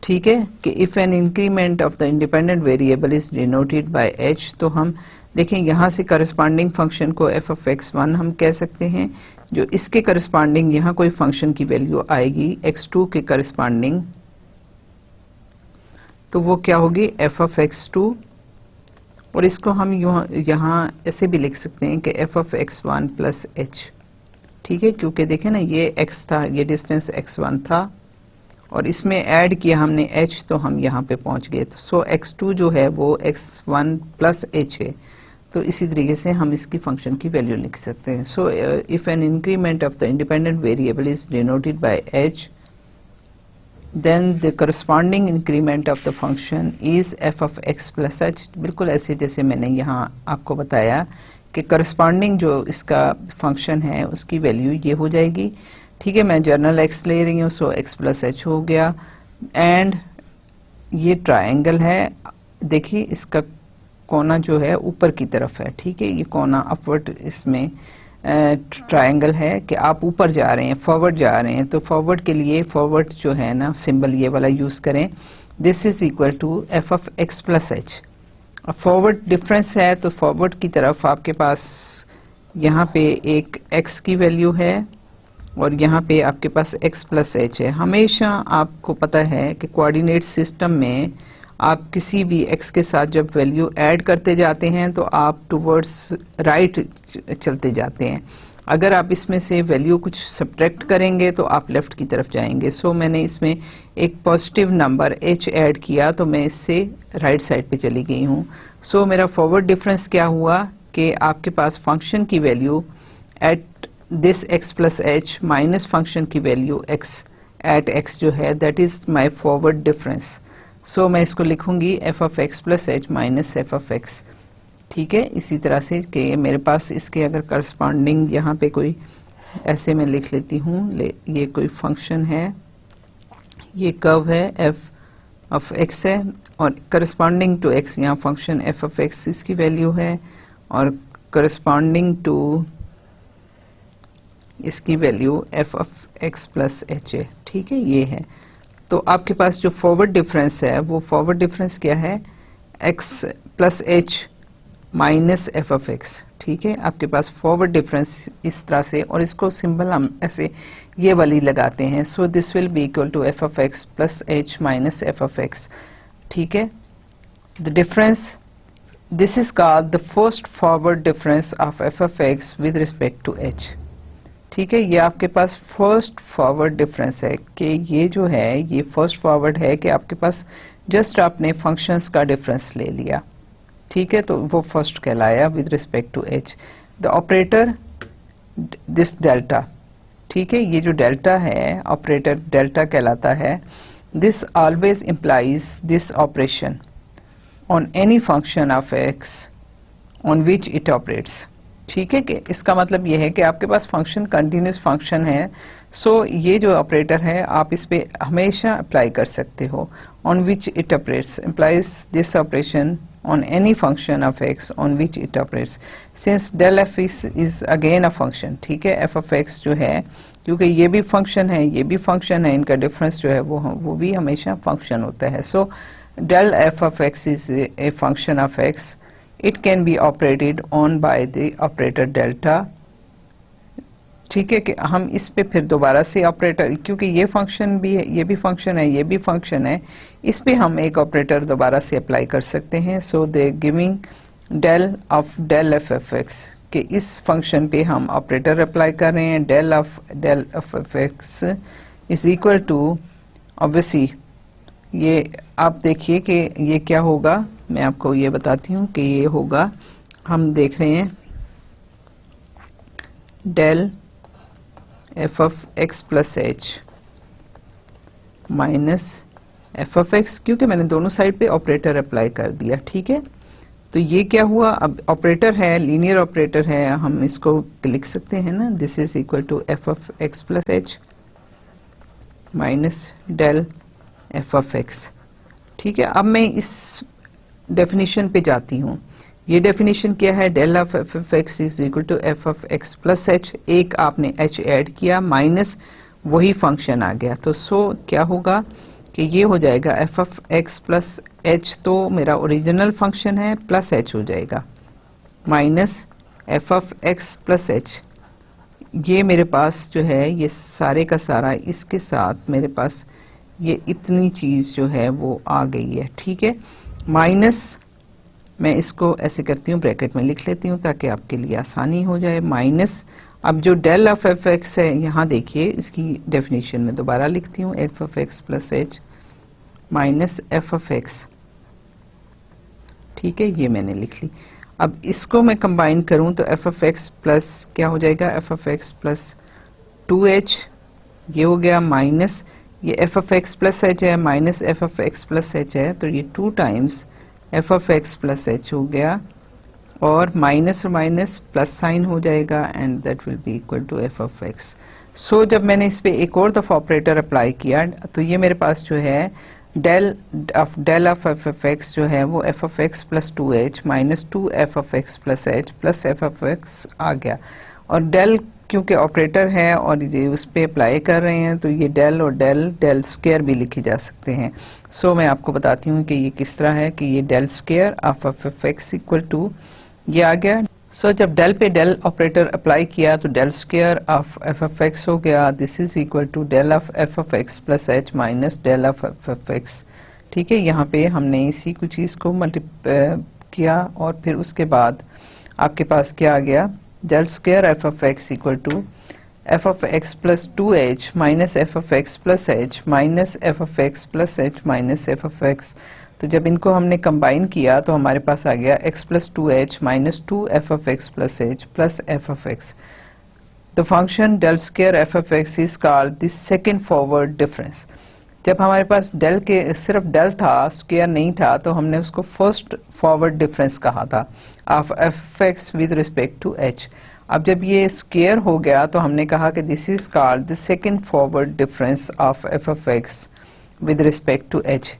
ठीक है। कि if an increment of the independent variable is denoted bye h, तो हम देखें यहाँ से करस्पॉन्डिंग फंक्शन को एफ ऑफ x1 हम कह सकते हैं, जो इसके करस्पॉन्डिंग यहाँ कोई फंक्शन की वैल्यू आएगी x2 के करस्पॉन्डिंग, तो वो क्या होगी एफ ऑफ x2, और इसको हम यहाँ ऐसे भी लिख सकते हैं कि F of x1 plus h, ठीक है, क्योंकि देखें ना ये x था, ये डिस्टेंस x1 था, और इसमें ऐड किया हमने h, तो हम यहाँ पे पहुंच गए। सो x2 जो है वो x1 प्लस h है, तो इसी तरीके से हम इसकी फंक्शन की वैल्यू लिख सकते हैं। So if an increment of the independent variable is denoted bye h, then the corresponding increment of the function is f of x plus h, बिल्कुल ऐसे जैसे मैंने यहाँ आपको बताया कि corresponding जो इसका फंक्शन है उसकी वैल्यू ये हो जाएगी, ठीक है। मैं जर्नल x ले रही हूँ, सो x प्लस h हो गया। एंड ये ट्रायंगल है, देखिए इसका कोना जो है ऊपर की तरफ है, ठीक है, ये कोना अपवर्ड इसमें ट्रायंगल है कि आप ऊपर जा रहे हैं, फॉरवर्ड जा रहे हैं, तो फॉरवर्ड के लिए फॉरवर्ड जो है ना सिंबल ये वाला यूज करें, this is equal to f of x plus h. अब फॉरवर्ड डिफरेंस है तो फॉरवर्ड की तरफ आपके पास यहाँ पे एक x की वैल्यू है और यहाँ पे आपके पास x प्लस एच है। हमेशा आपको पता है कि कोऑर्डिनेट सिस्टम में आप किसी भी x के साथ जब वैल्यू ऐड करते जाते हैं तो आप टुवर्ड्स राइट चलते जाते हैं। अगर आप इसमें से वैल्यू कुछ सब्ट्रैक्ट करेंगे तो आप लेफ्ट की तरफ जाएंगे। सो मैंने इसमें एक पॉजिटिव नंबर h ऐड किया तो मैं इससे राइट साइड पे चली गई हूँ। सो मेरा फॉरवर्ड डिफरेंस क्या हुआ कि आपके पास फंक्शन की value at this x plus h minus function की वैल्यू x एट x जो है that is my forward difference. So मैं इसको लिखूंगी f of x plus h minus f of x, ठीक है। इसी तरह से कि मेरे पास इसके अगर करस्पॉन्डिंग यहाँ पे कोई ऐसे मैं लिख लेती हूँ, ये कोई फंक्शन है, ये कर्व है एफ ऑफ एक्स है और करस्पॉन्डिंग टू एक्स यहाँ फंक्शन एफ ऑफ एक्स इसकी वैल्यू है और करस्पॉन्डिंग टू इसकी value F of x plus h है, ठीक है, ये है। तो आपके पास जो फॉरवर्ड डिफरेंस है वो फॉरवर्ड डिफरेंस क्या है, x plus h minus f of x, ठीक है। आपके पास फॉरवर्ड डिफरेंस इस तरह से, और इसको सिंबल हम ऐसे ये वाली लगाते हैं। So this will be equal to f of x plus h minus f of x, ठीक है। The difference this is called the first forward difference of f of x with respect to h, ठीक है। ये आपके पास first forward difference है कि ये जो है ये फर्स्ट फॉरवर्ड है कि आपके पास जस्ट आपने फंक्शंस का डिफरेंस ले लिया, ठीक है, तो वो फर्स्ट कहलाया with respect to h. The operator this delta, ठीक है, ये जो डेल्टा है ऑपरेटर डेल्टा कहलाता है। This always implies this operation on any function of x on which it operates, ठीक है, कि इसका मतलब ये है कि आपके पास फंक्शन कंटिन्यूस फंक्शन है, सो ये जो ऑपरेटर है आप इस पे हमेशा अप्लाई कर सकते हो। On which it operates implies this operation on any function of x on which it operates, since del f is again a function। ठीक है, f of x जो है, क्योंकि ये भी फंक्शन है ये भी फंक्शन है, इनका डिफरेंस जो है वो भी हमेशा फंक्शन होता है। सो del f of x is a function of x, it can be operated on by the operator delta। ठीक है, कि हम इस पे फिर दोबारा से ऑपरेटर, क्योंकि ये फंक्शन भी है ये भी फंक्शन है ये भी फंक्शन है, इस पे हम एक ऑपरेटर दोबारा से अप्लाई कर सकते हैं। So they giving del of del f f x, कि इस फंक्शन पे हम ऑपरेटर अप्लाई कर रहे हैं, del of f x is equal to, obviously ये आप देखिए कि ये क्या होगा, मैं आपको ये बताती हूँ कि ये होगा, हम देख रहे हैं del f of x plus h minus f of x, क्योंकि मैंने दोनों साइड पे ऑपरेटर अप्लाई कर दिया। ठीक है, तो ये क्या हुआ, अब ऑपरेटर है लीनियर ऑपरेटर है, हम इसको लिख सकते हैं ना, this is equal to f of x plus h minus del f of x. ठीक है, अब मैं इस डेफिनेशन पे जाती हूँ। ये डेफिनेशन क्या है, del of f of x is equal to f of x plus h, एक आपने एच ऐड किया माइनस वही फंक्शन आ गया, तो सो क्या होगा कि ये हो जाएगा f of x plus h, तो मेरा ओरिजिनल फंक्शन है प्लस एच हो जाएगा, minus f of x plus h, ये मेरे पास जो है ये सारे का सारा इसके साथ मेरे पास ये इतनी चीज जो है वो आ गई है। ठीक है, माइनस मैं इसको ऐसे करती हूँ, ब्रैकेट में लिख लेती हूँ ताकि आपके लिए आसानी हो जाए, माइनस अब जो डेल ऑफ एफ एक्स है, यहाँ देखिए इसकी डेफिनेशन में दोबारा लिखती हूँ, F of x plus h minus f of x. ठीक है, ये मैंने लिख ली। अब इसको मैं कंबाइन करूँ तो एफ ऑफ एक्स प्लस क्या हो जाएगा, f of x plus 2h, ये हो गया माइनस ये f of x plus h है minus f of x plus h है, तो ये 2 times f of x plus h हो गया, और माइनस और माइनस प्लस साइन हो जाएगा, and that will be equal to f of x. So जब मैंने इस पे एक और दफा ऑपरेटर अप्लाई किया तो ये मेरे पास जो है del of f of x जो है वो f of x plus 2h minus 2 f of x plus h plus f of x आ गया, और डेल क्योंकि ऑपरेटर है और ये उस पे अप्लाई कर रहे हैं तो ये डेल और डेल स्क्वायर भी लिखे जा सकते हैं। सो मैं आपको बताती हूँ कि ये किस तरह है, कि ये del square of f x equal to ये आ गया। सो जब डेल पे डेल ऑपरेटर अप्लाई किया तो del square of f of x हो गया, this is equal to del of f of x plus h minus del of f of x. ठीक है, यहाँ पे हमने इसी कुछ चीज़ को किया, और फिर उसके बाद आपके पास क्या आ गया, del square f of x equal to f of x plus 2h minus f of x plus h minus f of x plus h minus f of x. तो जब इनको हमने कंबाइन किया तो हमारे पास आ गया x plus 2h minus 2 f of x plus h plus f of x. The function del square f of x is called this second forward difference. जब हमारे पास डेल के सिर्फ डेल था स्क्वायर नहीं था तो हमने उसको फर्स्ट फॉरवर्ड डिफरेंस कहा था of f x with respect to h. अब जब ये स्क्वायर हो गया तो हमने कहा कि this is called the second forward difference of f of x with respect to h.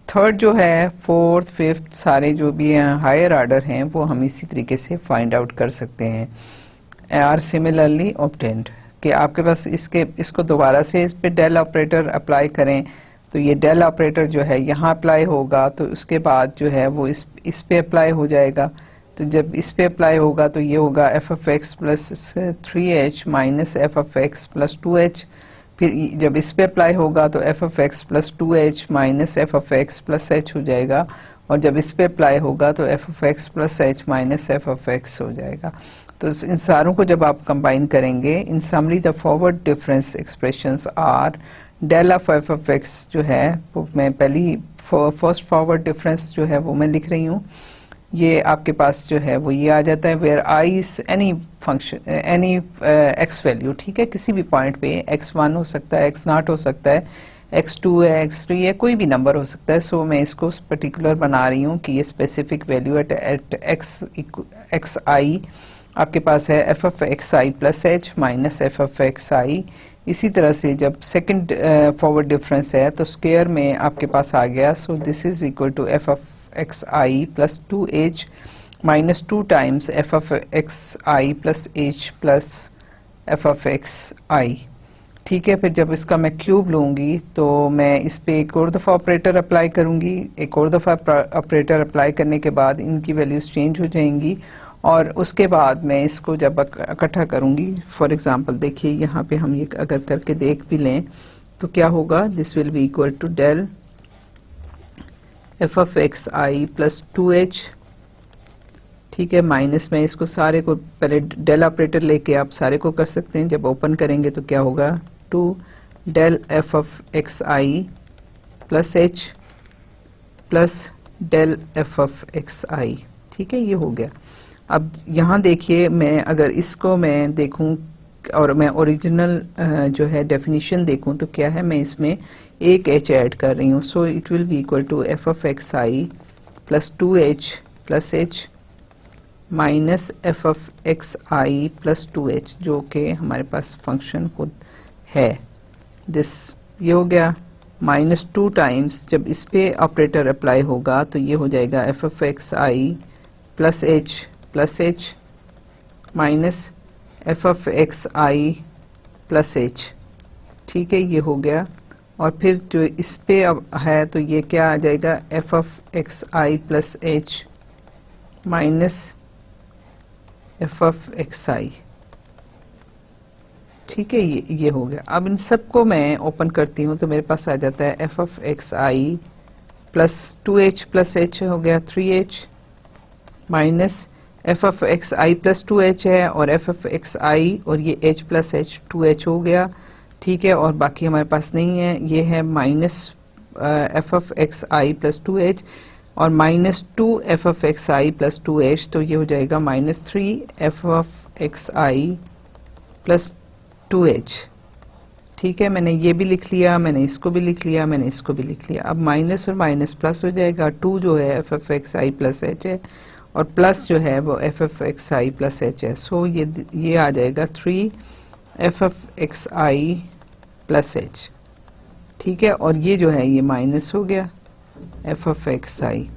Third जो है, फोर्थ फिफ्थ सारे जो भी हैं हायर ऑर्डर हैं वो हम इसी तरीके से फाइंड आउट कर सकते हैं। आर सिमिलरली ऑब्टेन्ड, कि आपके पास इसको दोबारा से इस पे डेल ऑपरेटर अप्लाई करें तो ये डेल ऑपरेटर जो है यहाँ अप्लाई होगा, तो उसके बाद जो है वो इस पे अप्लाई हो जाएगा। तो जब इस पे अप्लाई होगा तो ये होगा f of x plus 3h minus f of x plus 2h। फिर जब इस पे अप्लाई होगा तो F of x plus 2h minus f of x plus h हो जाएगा, और जब इस पे अप्लाई होगा तो F of x plus h minus f of x हो जाएगा। तो इन सारों को जब आप कंबाइन करेंगे, in summary the forward difference expressions are del of f of x जो है वो मैं पहली फर्स्ट फॉरवर्ड डिफरेंस जो है वो मैं लिख रही हूँ, ये आपके पास जो है वो ये आ जाता है where i is any function any x value. ठीक है, किसी भी पॉइंट पे x1 हो सकता है, x0 हो सकता है, x2 है, x3 है, कोई भी नंबर हो सकता है। सो मैं इसको पर्टिकुलर बना रही हूँ कि ये specific value at x i आपके पास है f of x i plus h minus f of x i. इसी तरह से जब सेकंड फॉरवर्ड डिफरेंस है तो स्क्वायर में आपके पास आ गया, so this is equal to f of x i plus 2h minus 2 times f of x i plus h plus f of x i. ठीक है, फिर जब इसका मैं क्यूब लूँगी तो मैं इस पे एक और दफ़ा ऑपरेटर अप्लाई करूँगी। एक और दफ़ा ऑपरेटर अप्लाई करने के बाद इनकी वैल्यूज़ चेंज हो जाएंगी और उसके बाद मैं इसको जब इकट्ठा करूँगी, फॉर एग्ज़ाम्पल देखिए यहाँ पे हम ये अगर करके देख भी लें तो क्या होगा, this will be equal to del f of x i plus 2h। ठीक है, माइनस में इसको सारे को पहले डेल ऑपरेटर लेके आप सारे को कर सकते हैं। जब ओपन करेंगे तो क्या होगा, 2 del f of x i plus h plus del f of x i. ठीक है, ये हो गया। अब यहाँ देखिए, मैं अगर इसको मैं देखूं और मैं ओरिजिनल जो है डेफिनेशन देखूं तो क्या है, मैं इसमें एक h ऐड कर रही हूँ। So it will be equal to f of x i plus 2h plus h minus f of x i plus 2h, जो कि हमारे पास फंक्शन खुद है। दिस ये हो गया माइनस 2 टाइम्स, जब इस पे ऑपरेटर अप्लाई होगा तो ये हो जाएगा f of x i plus h minus f of x i plus h। ठीक है, ये हो गया। और फिर जो इस पे अब है तो ये क्या आ जाएगा, f of x i plus h minus f of x i. ठीक है, ये हो गया। अब इन सबको मैं ओपन करती हूँ तो मेरे पास आ जाता है f of x i plus 2h plus h हो गया 3h minus f of x i plus 2h है और एफ ऑफ एक्स आई और ये h प्लस h 2h हो गया। ठीक है, और बाकी हमारे पास नहीं है, ये है minus f of x i plus 2h और minus 2 f of x i plus 2h, तो ये हो जाएगा minus 3 f of x i plus 2h। ठीक है, मैंने ये भी लिख लिया, मैंने इसको भी लिख लिया, मैंने इसको भी लिख लिया। अब माइनस और माइनस प्लस हो जाएगा, 2 जो है f of x i plus h है और प्लस जो है वो f of x i plus h है। सो ये आ जाएगा 3 f of x i plus h। ठीक है, और ये जो है ये माइनस हो गया एफ ऑफ एक्स आई।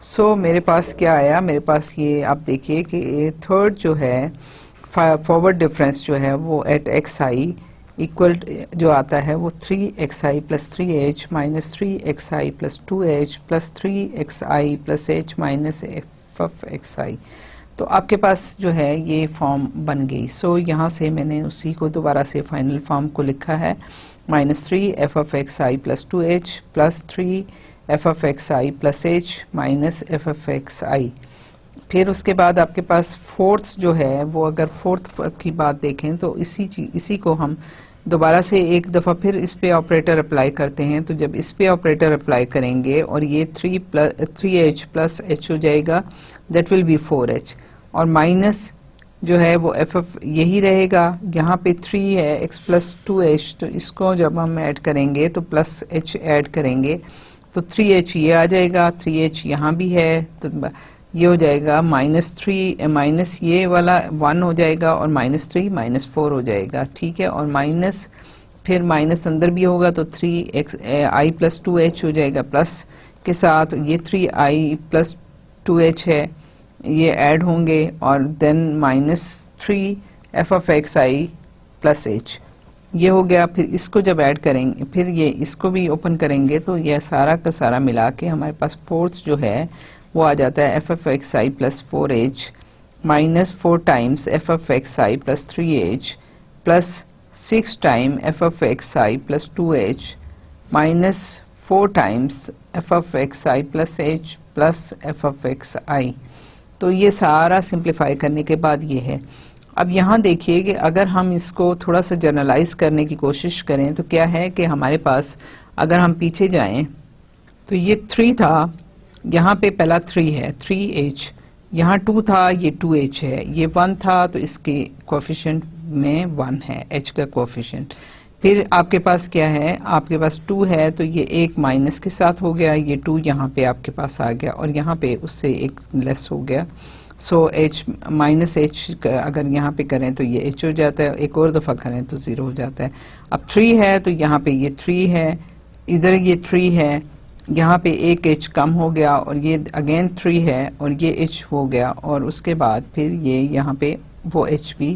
सो मेरे पास क्या आया, मेरे पास ये आप देखिए कि थर्ड जो है फॉरवर्ड डिफरेंस जो है वो एट एक्स आई इक्वल जो आता है वो 3xi plus 3h minus 3xi plus 2h plus 3xi plus h minus f of xi। तो आपके पास जो है ये फॉर्म बन गई। सो यहाँ से मैंने उसी को दोबारा से फाइनल फॉर्म को लिखा है, minus 3 f of x i plus 2h plus 3 f of x i plus h minus f of x i. फिर उसके बाद आपके पास फोर्थ जो है वो, अगर फोर्थ की बात देखें तो इसी को हम दोबारा से एक दफ़ा फिर इस पे ऑपरेटर अप्लाई करते हैं। तो जब इस पे ऑपरेटर अप्लाई करेंगे और ये 3h प्लस h हो जाएगा, दैट विल बी 4h और माइनस जो है वो एफ ऑफ यही रहेगा। यहाँ पे 3 है x प्लस 2h, तो इसको जब हम ऐड करेंगे तो प्लस h ऐड करेंगे तो 3h ये आ जाएगा, 3h यहाँ भी है तो ये हो जाएगा माइनस 3 माइनस ये वाला 1 हो जाएगा और माइनस 3 माइनस 4 हो जाएगा। ठीक है, और माइनस फिर माइनस अंदर भी होगा तो 3x आई प्लस 2h हो जाएगा, प्लस के साथ ये 3i प्लस 2h है ये ऐड होंगे और then minus 3 f of x i plus h ये हो गया। फिर इसको जब ऐड करेंगे फिर ये इसको भी ओपन करेंगे तो यह सारा का सारा मिला के हमारे पास फोर्थ जो है वो आ जाता है f of x i plus 4h minus 4 times f of x i plus 3h plus 6 time f of x i plus 2h minus 4 times f of x i plus h plus f of x i. तो ये सारा simplify करने के बाद ये है। अब यहाँ देखिए कि अगर हम इसको थोड़ा सा जनरलाइज करने की कोशिश करें तो क्या है कि हमारे पास अगर हम पीछे जाएं तो ये 3 था, यहाँ पे पहला 3 है 3h, यहाँ 2 था ये 2h है, ये 1 था तो इसके कोफिशिएंट में 1 है h का कोफिशिएंट। फिर आपके पास क्या है, आपके पास 2 है तो ये एक माइनस के साथ हो गया, ये 2 यहाँ पे आपके पास आ गया और यहाँ पे उससे एक लेस हो गया। सो एच माइनस एच अगर यहाँ पे करें तो ये एच हो जाता है, एक और दफ़ा करें तो 0 हो जाता है। अब 3 है तो यहाँ पे ये 3 है, इधर ये 3 है, यहाँ पे एक एच कम हो गया और ये अगेन 3 है और ये एच हो गया और उसके बाद फिर ये यहाँ पे वो एच भी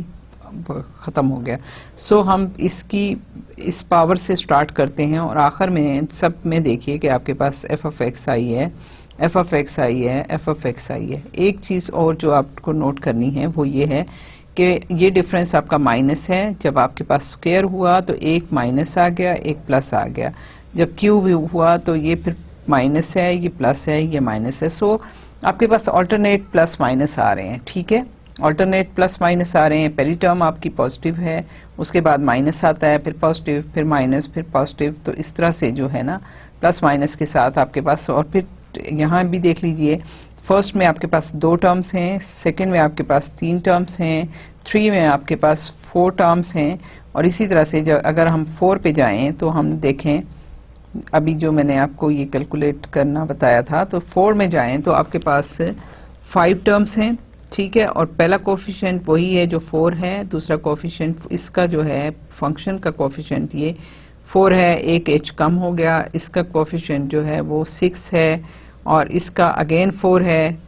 ख़त्म हो गया। सो हम इसकी इस पावर से स्टार्ट करते हैं और आखिर में सब में देखिए कि आपके पास एफ ऑफ एक्स आई है, एफ ऑफ एक्स आई है, एफ ऑफ एक्स आई है। एक चीज़ और जो आपको नोट करनी है वो ये है कि ये डिफरेंस आपका माइनस है। जब आपके पास स्क्वायर हुआ तो एक माइनस आ गया, एक प्लस आ गया। जब क्यूब हुआ तो ये फिर माइनस है, ये प्लस है, ये माइनस है। सो आपके पास ऑल्टरनेट प्लस माइनस आ रहे हैं, ठीक है, ऑल्टरनेट प्लस माइनस आ रहे हैं। पहली टर्म आपकी पॉजिटिव है, उसके बाद माइनस आता है, फिर पॉजिटिव, फिर माइनस, फिर पॉजिटिव। तो इस तरह से जो है ना प्लस माइनस के साथ आपके पास, और फिर यहाँ भी देख लीजिए, फर्स्ट में आपके पास 2 टर्म्स हैं, सेकंड में आपके पास 3 टर्म्स हैं, 3 में आपके पास 4 टर्म्स हैं। और इसी तरह से जब अगर हम 4 पे जाएं तो हम देखें, अभी जो मैंने आपको ये कैलकुलेट करना बताया था, तो 4 में जाएं तो आपके पास 5 टर्म्स हैं, ठीक है। और पहला कोफिशिएंट वही है जो 4 है, दूसरा कोफिशिएंट इसका जो है फंक्शन का कोफिशिएंट ये 4 है, एक एच कम हो गया, इसका कोफिशिएंट जो है वो 6 है और इसका अगेन 4 है,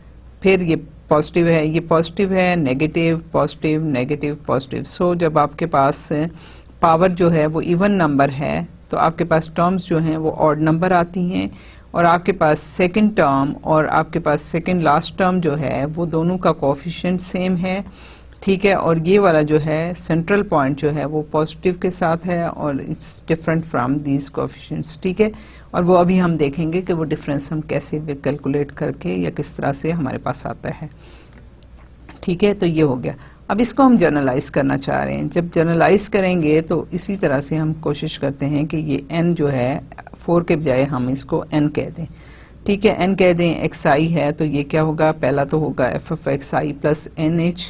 फिर ये पॉजिटिव है, ये पॉजिटिव है, नेगेटिव, पॉजिटिव, नेगेटिव, पॉजिटिव। सो जब आपके पास पावर जो है वो इवन नंबर है तो आपके पास टर्म्स जो हैं वो ऑड नंबर आती हैं और आपके पास सेकंड टर्म और आपके पास सेकंड लास्ट टर्म जो है वो दोनों का कोफिशिएंट सेम है, ठीक है। और ये वाला जो है सेंट्रल पॉइंट जो है वो पॉजिटिव के साथ है और it's different from these coefficients, ठीक है। और वो अभी हम देखेंगे कि वो डिफरेंस हम कैसे कैलकुलेट करके या किस तरह से हमारे पास आता है, ठीक है। तो ये हो गया। अब इसको हम जनरलाइज करना चाह रहे हैं। जब जनरलाइज करेंगे तो इसी तरह से हम कोशिश करते हैं कि ये n जो है 4 के बजाय हम इसको n कह दें, ठीक है, n कह दें। एक्स आई है तो ये क्या होगा, पहला तो होगा f of x i plus n h,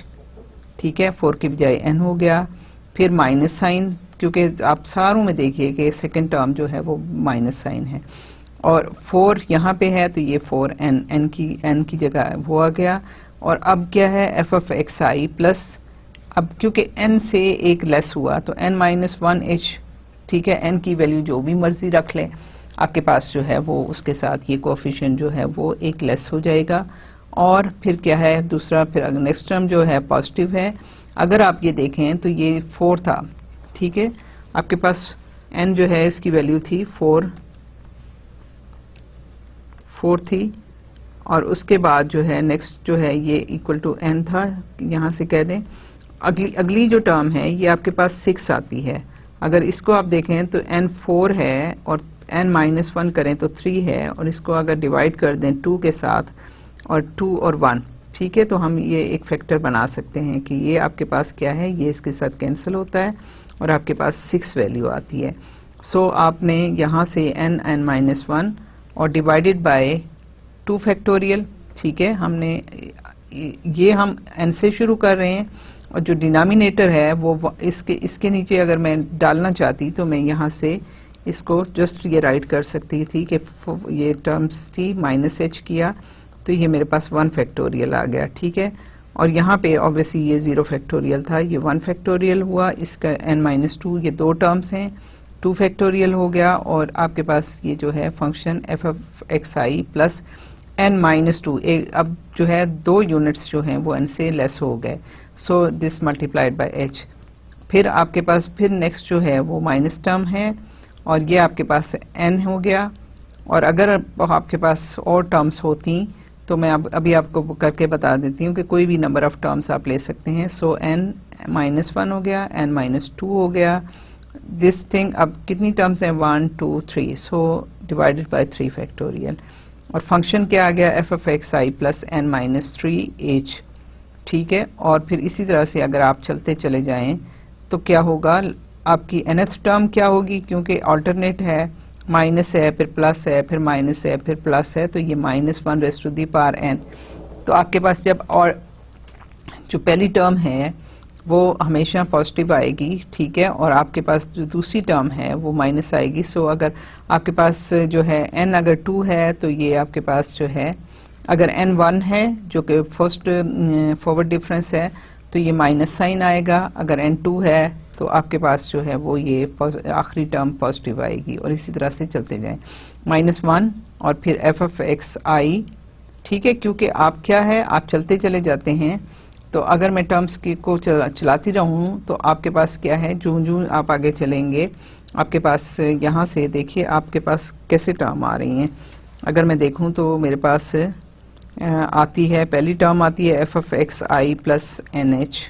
ठीक है, 4 के बजाय n हो गया। फिर माइनस साइन, क्योंकि आप सारों में देखिए कि सेकेंड टर्म जो है वो माइनस साइन है और 4 यहाँ पे है तो ये 4n, n की जगह वो आ गया। और अब क्या है, f of x i plus, अब क्योंकि n से एक लेस हुआ तो n माइनस 1h, ठीक है, n की वैल्यू जो भी मर्जी रख लें, आपके पास जो है वो उसके साथ ये कोफिशिएंट जो है वो एक लेस हो जाएगा। और फिर क्या है दूसरा, फिर नेक्स्ट टर्म जो है पॉजिटिव है। अगर आप ये देखें तो ये 4 था, ठीक है, आपके पास n जो है इसकी वैल्यू थी 4 थी और उसके बाद जो है नेक्स्ट जो है ये इक्वल टू n था, यहाँ से कह दें। अगली जो टर्म है ये आपके पास 6 आती है। अगर इसको आप देखें तो n 4 है और n माइनस 1 करें तो 3 है और इसको अगर डिवाइड कर दें 2 के साथ और 2 और 1, ठीक है, तो हम ये एक फैक्टर बना सकते हैं कि ये आपके पास क्या है, ये इसके साथ कैंसिल होता है और आपके पास 6 वैल्यू आती है। सो आपने यहाँ से n माइनस 1 और डिवाइडेड बाय 2 फैक्टोरियल, ठीक है, हमने ये हम n से शुरू कर रहे हैं और जो डिनोमिनेटर है वो इसके नीचे अगर मैं डालना चाहती तो मैं यहाँ से इसको जस्ट ये राइट कर सकती थी कि ये टर्म्स थी माइनस h किया तो ये मेरे पास 1 फैक्टोरियल आ गया, ठीक है। और यहाँ पे ऑब्वियसली ये 0 फैक्टोरियल था, ये 1 फैक्टोरियल हुआ, इसका n माइनस 2, ये 2 टर्म्स हैं, 2 फैक्टोरियल हो गया। और आपके पास ये जो है function F of x i plus n minus 2, अब जो है 2 यूनिट्स जो हैं वो n से लेस हो गए, so this multiplied by h। फिर आपके पास फिर नेक्स्ट जो है वो माइनस टर्म है और ये आपके पास n हो गया। और अगर आपके पास और टर्म्स होती तो मैं अभी आपको करके बता देती हूँ कि कोई भी नंबर ऑफ टर्म्स आप ले सकते हैं। सो n माइनस 1 हो गया, n माइनस 2 हो गया, दिस थिंग। अब कितनी टर्म्स हैं, 1 2 3, सो डिवाइडेड बाय 3 फैक्टोरियल। और फंक्शन क्या आ गया, F of x i plus n minus 3h, ठीक है। और फिर इसी तरह से अगर आप चलते चले जाएं तो क्या होगा, आपकी nth टर्म क्या होगी, क्योंकि अल्टरनेट है, माइनस है फिर प्लस है फिर माइनस है फिर प्लस है, तो ये minus 1 raise to the power n। तो आपके पास जब और जो पहली टर्म है वो हमेशा पॉजिटिव आएगी, ठीक है, और आपके पास जो दूसरी टर्म है वो माइनस आएगी। सो अगर आपके पास जो है n अगर 2 है तो ये आपके पास जो है अगर n 1 है जो कि फर्स्ट फॉरवर्ड डिफरेंस है तो ये माइनस साइन आएगा, अगर n 2 है तो आपके पास जो है वो ये आखिरी टर्म पॉजिटिव आएगी, और इसी तरह से चलते जाएं -1 और फिर एफ ऑफ एक्स आई। ठीक है, क्योंकि आप क्या है आप चलते चले जाते हैं, तो अगर मैं टर्म्स की को चलाती रहूं तो आपके पास क्या है, जो आप आगे चलेंगे आपके पास यहाँ से देखिए आपके पास कैसे टर्म आ रही हैं। अगर मैं देखूं तो मेरे पास आती है, पहली टर्म आती है f of x i plus n h.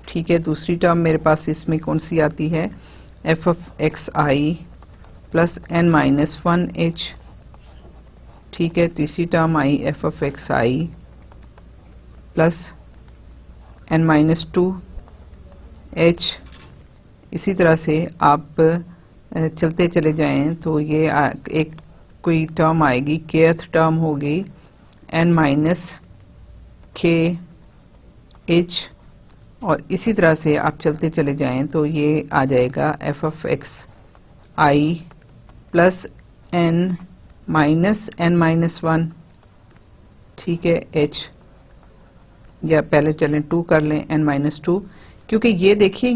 ठीक है, दूसरी टर्म मेरे पास इसमें कौन सी आती है, f of x i plus n minus 1 h. ठीक है, तीसरी टर्म आई f of x i plus n minus 2 h. इसी तरह से आप चलते चले जाएं तो ये एक कोई टर्म आएगी, केथ टर्म होगी एन माइनस के एच, और इसी तरह से आप चलते चले जाएं तो ये आ जाएगा f of x i plus n minus 1। ठीक है, एच, या पहले चलें 2 कर लें एन माइनस 2, क्योंकि ये देखिए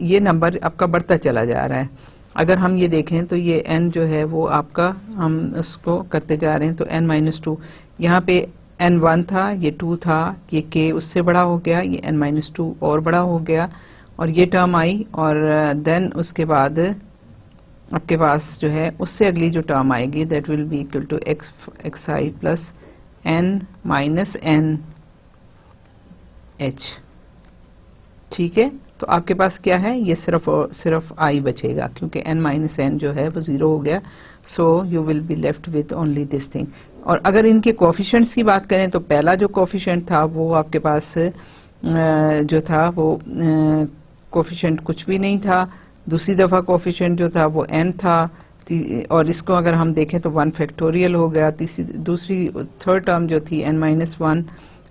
ये नंबर आपका बढ़ता चला जा रहा है। अगर हम ये देखें तो ये n जो है वो आपका हम उसको करते जा रहे हैं, तो n माइनस 2 यहाँ पे n 1 था, ये 2 था, ये k उससे बड़ा हो गया, ये n माइनस 2 और बड़ा हो गया, और ये टर्म आई, और देन उसके बाद आपके पास जो है उससे अगली जो टर्म आएगी that will be equal to x i plus n minus n h. ठीक है, तो आपके पास क्या है, ये सिर्फ आई बचेगा, क्योंकि n माइनस एन जो है वो 0 हो गया, so you will be left with only this thing. और अगर इनके कोफिशिएंट्स की बात करें तो पहला जो कोफिशिएंट था वो आपके पास जो था वो कोफिशिएंट कुछ भी नहीं था, दूसरी दफ़ा कोफिशिएंट जो था वो n था, और इसको अगर हम देखें तो 1 फैक्टोरियल हो गया। दूसरी थर्ड टर्म जो थी n माइनस 1,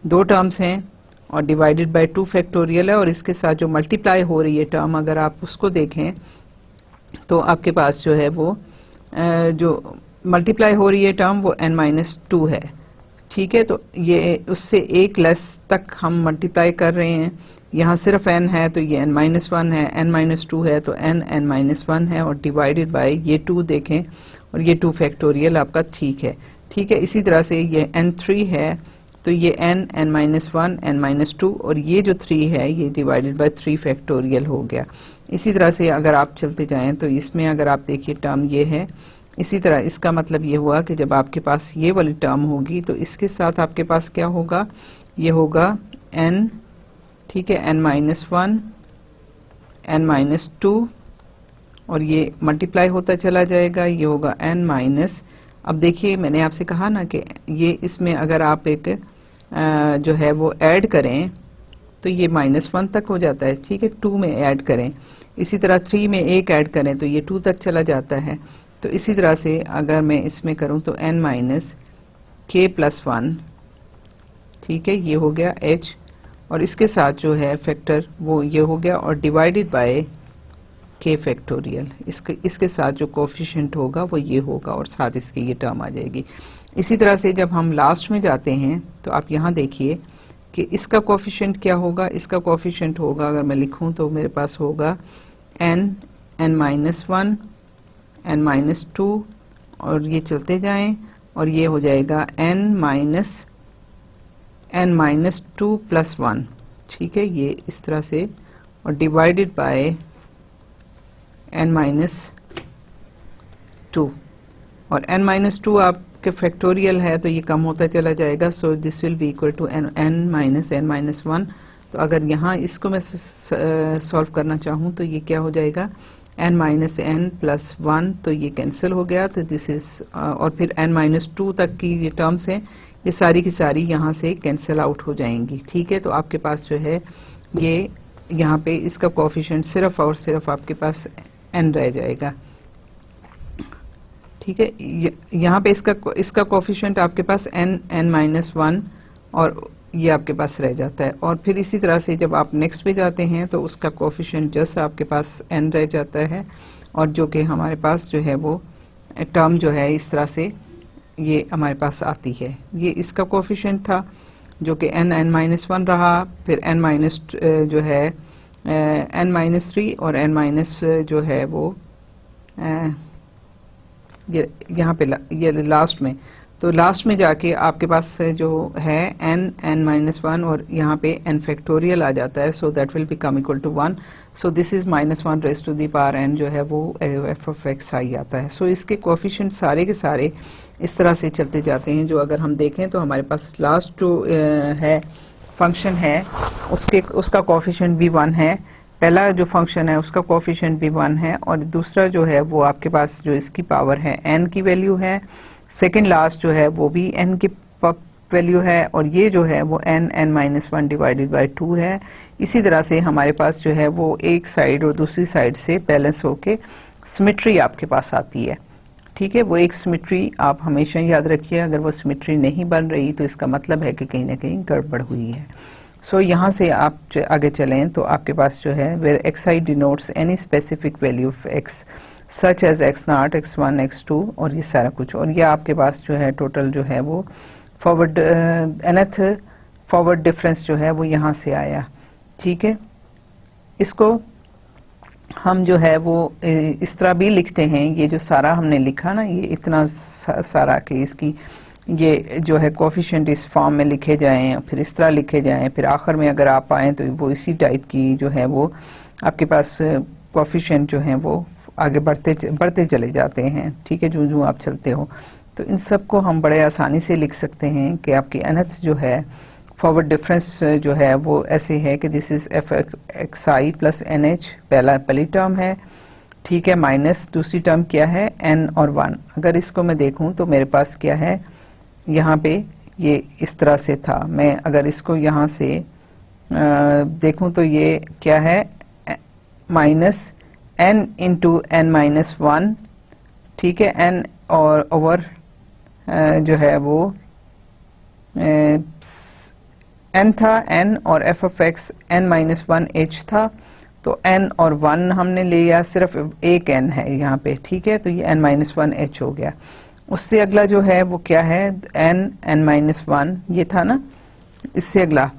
2 टर्म्स हैं और डिवाइडेड बाय 2 फैक्टोरियल है, और इसके साथ जो मल्टीप्लाई हो रही है टर्म अगर आप उसको देखें तो आपके पास जो है वो जो मल्टीप्लाई हो रही है टर्म वो n माइनस 2 है। ठीक है, तो ये उससे एक लेस तक हम मल्टीप्लाई कर रहे हैं, यहाँ सिर्फ n है तो ये n माइनस 1 है, n माइनस 2 है तो n माइनस 1 है, और डिवाइडेड बाय ये 2 देखें, और ये 2 फैक्टोरियल आपका ठीक है। ठीक है, इसी तरह से ये n3 है तो ये n माइनस 1, n माइनस 2, और ये जो 3 है ये डिवाइडेड बाय 3 फैक्टोरियल हो गया। इसी तरह से अगर आप चलते जाएं तो इसमें अगर आप देखिए टर्म ये है, इसी तरह इसका मतलब ये हुआ कि जब आपके पास ये वाली टर्म होगी तो इसके साथ आपके पास क्या होगा, ये होगा n, ठीक है, n माइनस 1, n माइनस 2, और ये मल्टीप्लाई होता चला जाएगा, ये होगा n माइनस। अब देखिए मैंने आपसे कहा ना कि ये इसमें अगर आप एक जो है वो ऐड करें तो ये -1 तक हो जाता है। ठीक है, 2 में ऐड करें, इसी तरह 3 में एक ऐड करें तो ये 2 तक चला जाता है। तो इसी तरह से अगर मैं इसमें करूं तो n माइनस k प्लस 1, ठीक है, ये हो गया h, और इसके साथ जो है फैक्टर वो ये हो गया, और डिवाइडेड बाय k फैक्टोरियल, इसके साथ जो कोफिशिएंट होगा वो ये होगा, और साथ इसके ये टर्म आ जाएगी। इसी तरह से जब हम लास्ट में जाते हैं तो आप यहाँ देखिए कि इसका कोफिशिएंट क्या होगा, इसका कोफिशिएंट होगा अगर मैं लिखूं तो मेरे पास होगा n माइनस 1, n माइनस 2, और ये चलते जाएं और ये हो जाएगा n माइनस 2 प्लस 1। ठीक है, ये इस तरह से, और डिवाइडेड बाय n माइनस 2, और n माइनस 2 आपके फैक्टोरियल है तो ये कम होता चला जाएगा, so this will be equal to n minus 1। तो अगर यहाँ इसको मैं सॉल्व करना चाहूँ तो ये क्या हो जाएगा, n माइनस n प्लस 1, तो ये कैंसिल हो गया, तो दिस इज, और फिर n माइनस 2 तक की ये टर्म्स हैं, ये सारी की सारी यहाँ से कैंसिल आउट हो जाएंगी। ठीक है, तो आपके पास जो है ये यहाँ पे इसका कोफिशिएंट सिर्फ और सिर्फ आपके पास n रह जाएगा। ठीक है, यहाँ पे इसका कोफिशिएंट आपके पास n माइनस 1, और ये आपके पास रह जाता है। और फिर इसी तरह से जब आप नेक्स्ट पे जाते हैं तो उसका कोफिशिएंट जस्ट आपके पास n रह जाता है, और जो कि हमारे पास जो है वो टर्म जो है इस तरह से ये हमारे पास आती है। ये इसका कोफिशिएंट था जो कि n-1 रहा, फिर जो है n-3 और n- जो है वो ये यहाँ पे ये लास्ट में, तो लास्ट में जाके आपके पास जो है n-1 और यहाँ पे n फैक्टोरियल आ जाता है, so that will become equal to 1। So this is -1 raise to the power n जो है वो f(x) आता है। सो इसके कोफिशिएंट सारे के सारे इस तरह से चलते जाते हैं, जो अगर हम देखें तो हमारे पास लास्ट जो है फंक्शन है उसका कोफिशिएंट भी 1 है। पहला जो फंक्शन है उसका कोफिशिएंट भी 1 है, और दूसरा जो है वो आपके पास जो इसकी पावर है n की वैल्यू है। सेकंड लास्ट जो है वो भी n की वैल्यू है, और ये जो है वो n-1 डिवाइडेड बाय 2 है। इसी तरह से हमारे पास जो है वो एक साइड और दूसरी साइड से बैलेंस होके सिमेट्री आपके पास आती है। ठीक है, वो एक सिमेट्री आप हमेशा याद रखिए, अगर वो सिमेट्री नहीं बन रही तो इसका मतलब है कि कहीं ना कहीं गड़बड़ हुई है। सो यहाँ से आप आगे चलें तो आपके पास जो है where xi denotes any specific value of x such as x0, x1, x2 और ये सारा कुछ, और ये आपके पास जो है टोटल जो है वो फॉरवर्ड nth फॉरवर्ड डिफरेंस जो है वो यहाँ से आया। ठीक है, इसको हम जो है वो इस तरह भी लिखते हैं, ये जो सारा हमने लिखा ना, ये इतना सारा कि इसकी ये जो है कोफिशिएंट इस फॉर्म में लिखे जाएं, फिर इस तरह लिखे जाएं, फिर आखिर में अगर आप आएँ तो वो इसी टाइप की जो है वो आपके पास कोफिशिएंट जो हैं वो आगे बढ़ते चले जाते हैं। ठीक है, जो आप चलते हो, तो इन सब को हम बड़े आसानी से लिख सकते हैं कि आपकी nth जो है फॉरवर्ड डिफरेंस जो है वो ऐसे है कि this is f(xi) plus nh पहली टर्म है। ठीक है, माइनस दूसरी टर्म क्या है n और 1। अगर इसको मैं देखूं तो मेरे पास क्या है, यहाँ पे ये इस तरह से था। मैं अगर इसको यहाँ से देखूं तो ये क्या है, माइनस n इंटू n-1। ठीक है, n और ओवर जो है वो n था, n और f(x) n-1 h था, तो n और 1 हमने लिया, सिर्फ एक n है यहाँ पे। ठीक है, तो ये n-1 h हो गया। उससे अगला जो है वो क्या है, n-1 ये था ना, इससे अगला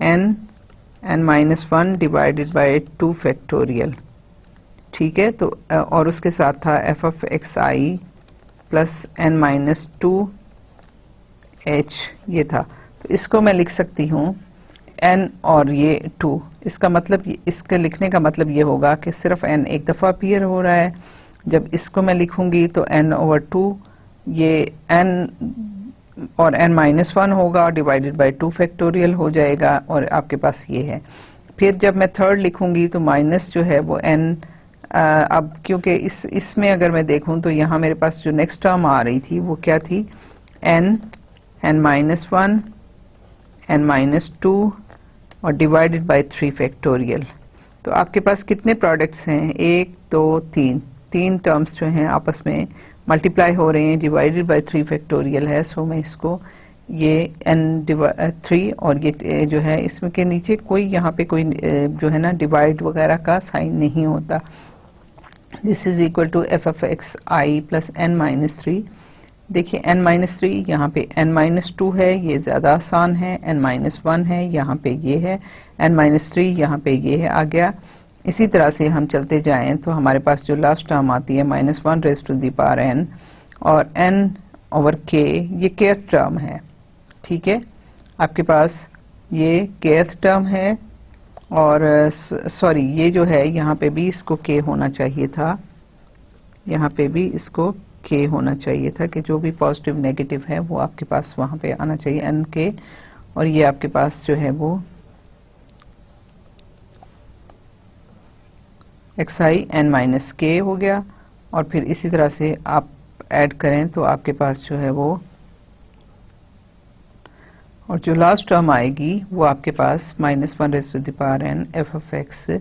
n-1 डिवाइडेड बाय 2 फैक्टोरियल। ठीक है, तो और उसके साथ था f(xi) प्लस n-2 h ये था। तो इसको मैं लिख सकती हूँ n और ये 2। इसका मतलब इसके लिखने का मतलब ये होगा कि सिर्फ n एक दफ़ा अपीयर हो रहा है। जब इसको मैं लिखूंगी तो n/2 ये n और n-1 होगा डिवाइडेड बाय 2 फैक्टोरियल हो जाएगा, और आपके पास ये है। फिर जब मैं थर्ड लिखूंगी तो माइनस जो है वो n, अब क्योंकि इसमें अगर मैं देखूं तो यहाँ मेरे पास जो नेक्स्ट टर्म आ रही थी वो क्या थी, n-1 n-2 और डिवाइडेड बाय 3 फैक्टोरियल। तो आपके पास कितने प्रोडक्ट्स हैं, 1 2 3 टर्म्स जो हैं आपस में मल्टीप्लाई हो रहे हैं, डिवाइडेड बाय 3 फैक्टोरियल है। सो मैं इसको ये n/3 और ये जो है इसमें के नीचे कोई यहाँ पे कोई जो है ना डिवाइड वगैरह का साइन नहीं होता। This is equal to f(xi) plus n-3। देखिए n-3 यहाँ पे n-2 है, ये ज़्यादा आसान है, n-1 है यहाँ पे ये है, n-3 यहाँ पे ये है आ गया। इसी तरह से हम चलते जाएं तो हमारे पास जो लास्ट टर्म आती है -1 raise to the power n और n/k, ये kth टर्म है। ठीक है, आपके पास ये kth टर्म है, और सॉरी ये जो है यहाँ पे भी इसको k होना चाहिए था, यहाँ पे भी इसको k होना चाहिए था कि जो भी पॉजिटिव नेगेटिव है वो आपके पास वहाँ पे आना चाहिए n(k), और ये आपके पास जो है वो xi n-k हो गया। और फिर इसी तरह से आप ऐड करें तो आपके पास जो है वो, और जो लास्ट टर्म आएगी वो आपके पास -1 raise to the power n f(x)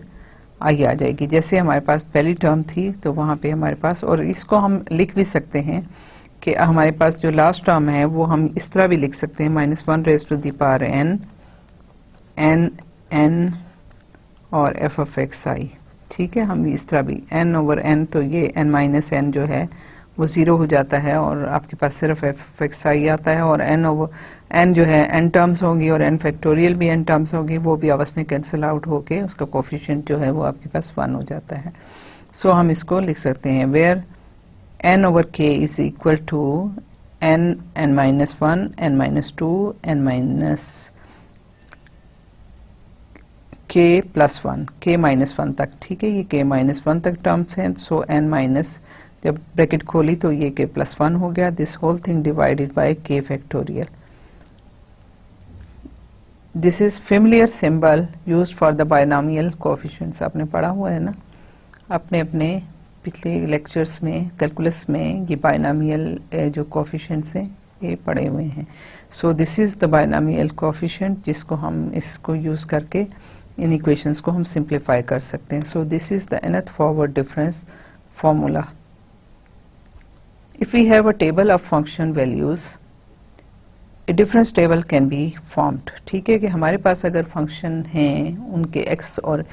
i आ जाएगी। जैसे हमारे पास पहली टर्म थी तो वहाँ पे हमारे पास, और इसको हम लिख भी सकते हैं कि हमारे पास जो लास्ट टर्म है वो हम इस तरह भी लिख सकते हैं, -1 raise to the power n और f(xi). ठीक है, हम इस तरह भी n/n, तो ये n-n जो है वो ज़ीरो हो जाता है और आपके पास सिर्फ एफ एक्स आई आता है, और एन जो है एन टर्म्स होंगी और एन फैक्टोरियल भी एन टर्म्स होगी, वो भी आपस में कैंसिल आउट होके उसका कोफिशिएंट जो है वो आपके पास 1 हो जाता है। सो हम इसको लिख सकते हैं where n over k is equal to n minus 1, n minus 2, n minus k plus 1, k minus 1 तक, ठीक है, ये k minus 1 तक टर्म्स हैं। सो n माइनस, जब ब्रैकेट खोली तो ये k plus 1 हो गया, this whole thing divided by k factorial. This is familiar symbol used for the binomial coefficients. आपने पढ़ा हुआ है ना आपने अपने पिछले लेक्चर्स में, कैलकुलस में, ये बायनॉमियल जो कोएफिशिएंट्स हैं ये पढ़े हुए हैं। So this is the binomial coefficient जिसको हम इसको यूज करके इन इक्वेशंस को हम सिंप्लीफाई कर सकते हैं। So this is the nth forward difference formula. If we have a table of function values, a difference table can be formed. ठीक है कि हमारे पास अगर फंक्शन हैं, उनके x और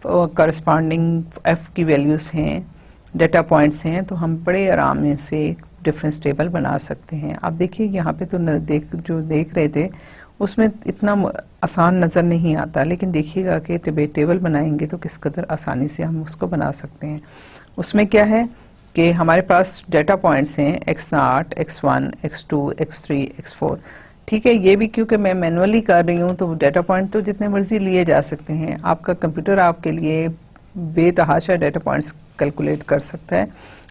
करस्पॉन्डिंग f की वैल्यूज हैं, डेटा पॉइंट्स हैं, तो हम बड़े आराम से डिफरेंस टेबल बना सकते हैं। आप देखिए यहाँ पे तो जो देख रहे थे उसमें इतना आसान नज़र नहीं आता, लेकिन देखिएगा कि टेबल बनाएंगे तो किस कदर आसानी से हम उसको बना सकते हैं। उसमें क्या है कि हमारे पास डेटा पॉइंट्स हैं x0, x1, x2, x3, x4। ठीक है, ये भी क्योंकि मैं मैनुअली कर रही हूँ तो डेटा पॉइंट तो जितने मर्जी लिए जा सकते हैं। आपका कंप्यूटर आपके लिए बेतहाशा डेटा पॉइंट्स कैलकुलेट कर सकता है,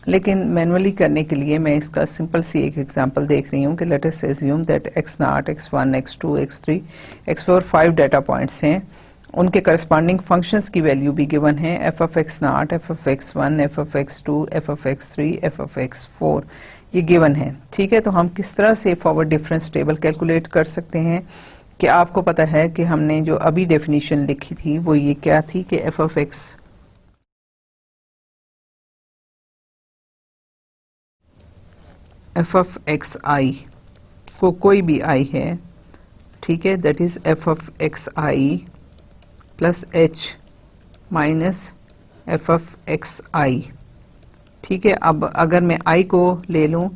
लेकिन मैनुअली करने के लिए मैं इसका सिंपल सी एक एग्जांपल देख रही हूँ कि let us assume that x0, x1, x2, x3, x4 5 data points हैं, उनके करस्पॉन्डिंग फंक्शंस की वैल्यू भी गिवन है, f of x0, f of x1, f of x2, f of x3, f of x4, ये गिवन है। ठीक है, तो हम किस तरह से फॉरवर्ड डिफरेंस टेबल कैलकुलेट कर सकते हैं कि आपको पता है कि हमने जो अभी डेफिनेशन लिखी थी वो ये क्या थी कि f of x i को कोई भी i है, ठीक है, that is f of x i plus h minus f of x i। ठीक है, अब अगर मैं i को ले लूँ,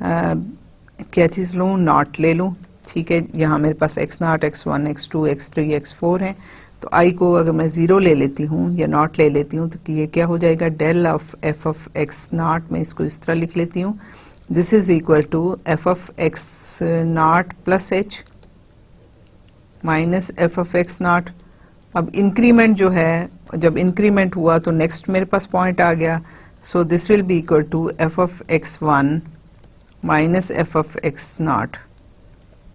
क्या चीज़ लूँ, नॉट ले लूँ। ठीक है, यहाँ मेरे पास x0, x1, x2, x3, x4 हैं, तो i को अगर मैं 0 ले लेती हूँ या नॉट ले लेती हूँ तो ये क्या हो जाएगा, del of f of x0, मैं इसको इस तरह लिख लेती हूँ, this is equal to f of x0 plus h minus f of x0। अब इंक्रीमेंट जो है, जब इंक्रीमेंट हुआ तो नेक्स्ट मेरे पास पॉइंट आ गया, so this will be equal to f of x1 minus f of x0।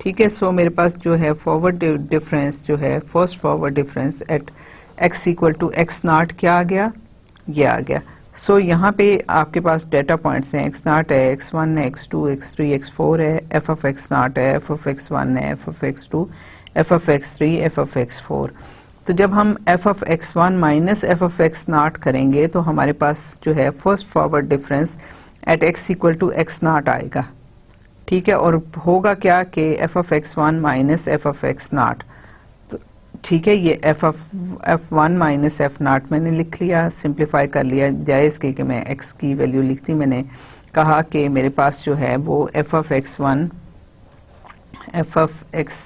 ठीक है, सो मेरे पास जो है फॉरवर्ड डिफरेंस जो है, first forward difference at x equal to x0 क्या आ गया, ये आ गया। सो यहाँ पे आपके पास डेटा पॉइंट्स हैं, x0 है, x1 है, x2, x3, x4 है, f of x0 है, f of x1 है, f of x2, f of x3, f of x4। तो जब हम f of x1 minus f of x0 करेंगे तो हमारे पास जो है first forward difference at x equal to x0 आएगा। ठीक है, और होगा क्या कि f of x1 minus f of x0, तो ठीक है, ये f1 माइनस f0 मैंने लिख लिया, सिंप्लीफाई कर लिया, जायज़ कि मैं x की वैल्यू लिखती, मैंने कहा कि मेरे पास जो है वो f of x1, f of x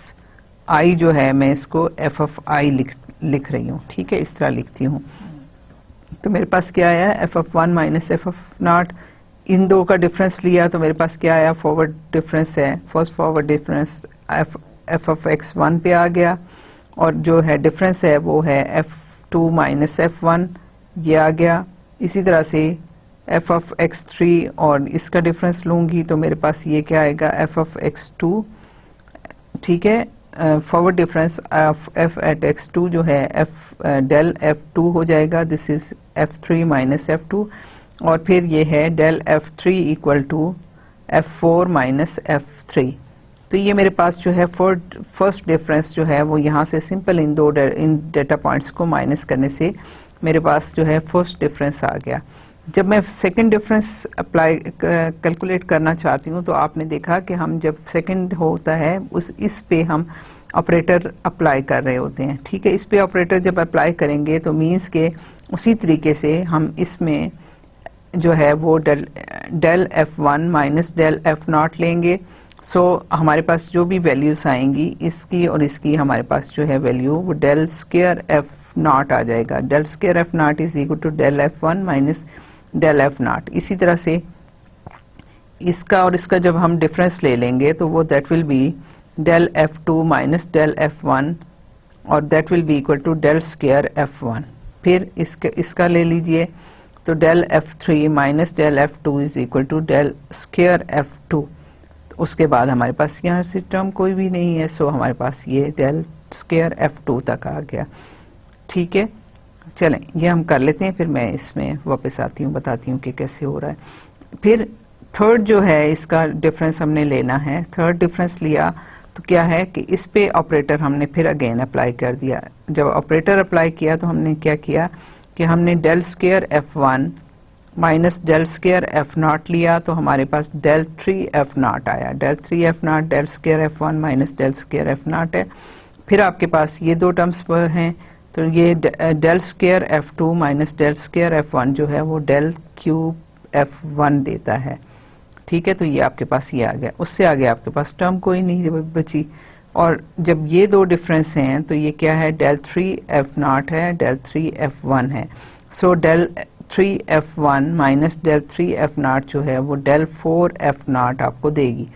i जो है मैं इसको f of i लिख रही हूँ। ठीक है, इस तरह लिखती हूँ, तो मेरे पास क्या आया, f of 1 minus f of 0, इन दो का डिफरेंस लिया तो मेरे पास क्या आया, फॉरवर्ड डिफरेंस है, first forward difference f of x1 पे आ गया, और जो है डिफरेंस है वो है f2 माइनस f1, ये आ गया। इसी तरह से f of x3 और इसका डिफरेंस लूँगी तो मेरे पास ये क्या आएगा, f of x2। ठीक है, forward difference of f at x2 जो है डेल f2 हो जाएगा, this is f3 minus f2, और फिर ये है del f3 equal to f4 minus f3। तो ये मेरे पास जो है फर्स्ट डिफरेंस जो है वो यहाँ से सिंपल इन डेटा पॉइंट्स को माइनस करने से मेरे पास जो है फर्स्ट डिफरेंस आ गया। जब मैं सेकंड डिफरेंस अप्लाई कैलकुलेट करना चाहती हूँ तो आपने देखा कि हम जब सेकंड होता है इस पे हम ऑपरेटर अप्लाई कर रहे होते हैं। ठीक है, इस पे ऑपरेटर जब अप्लाई करेंगे तो मीन्स के उसी तरीके से हम इसमें जो है वो del F1 minus del F0 लेंगे। सो हमारे पास जो भी वैल्यूज आएंगी इसकी और इसकी, हमारे पास जो है वैल्यू वो डेल स्क्वायर F0 आ जाएगा। Del square F0 is equal to del F1 minus del F0। इसी तरह से इसका और इसका जब हम डिफरेंस ले लेंगे तो वो that will be del F2 minus del F1 और that will be equal to del square F1। फिर इसका ले लीजिए तो del F3 minus del F2 is equal to del square F2। उसके बाद हमारे पास यहाँ से टर्म कोई भी नहीं है, सो हमारे पास ये डेल स्क्वायर F2 तक आ गया। ठीक है, चलें ये हम कर लेते हैं, फिर मैं इसमें वापस आती हूँ, बताती हूँ कि कैसे हो रहा है। फिर थर्ड जो है इसका डिफरेंस हमने लेना है। थर्ड डिफरेंस लिया तो क्या है कि इस पे ऑपरेटर हमने फिर अगेन अप्लाई कर दिया। जब ऑपरेटर अप्लाई किया तो हमने क्या किया कि हमने del square F1 minus del square F0 लिया तो हमारे पास डेल 3F0 आया। Del 3F0 del square F1 minus del square F0 है। फिर आपके पास ये दो टर्म्स पर हैं तो ये del square F2 minus del square F1 जो है वो डेल क्यूब F1 देता है। ठीक है, तो ये आपके पास ये आ गया। उससे आगे आपके पास टर्म कोई नहीं बची। और जब ये दो डिफरेंस हैं तो ये क्या है, डेल 3F0 है, डेल 3F1 है। So del 3F1 minus del 3F0 जो है वो डेल 4F0 आपको देगी।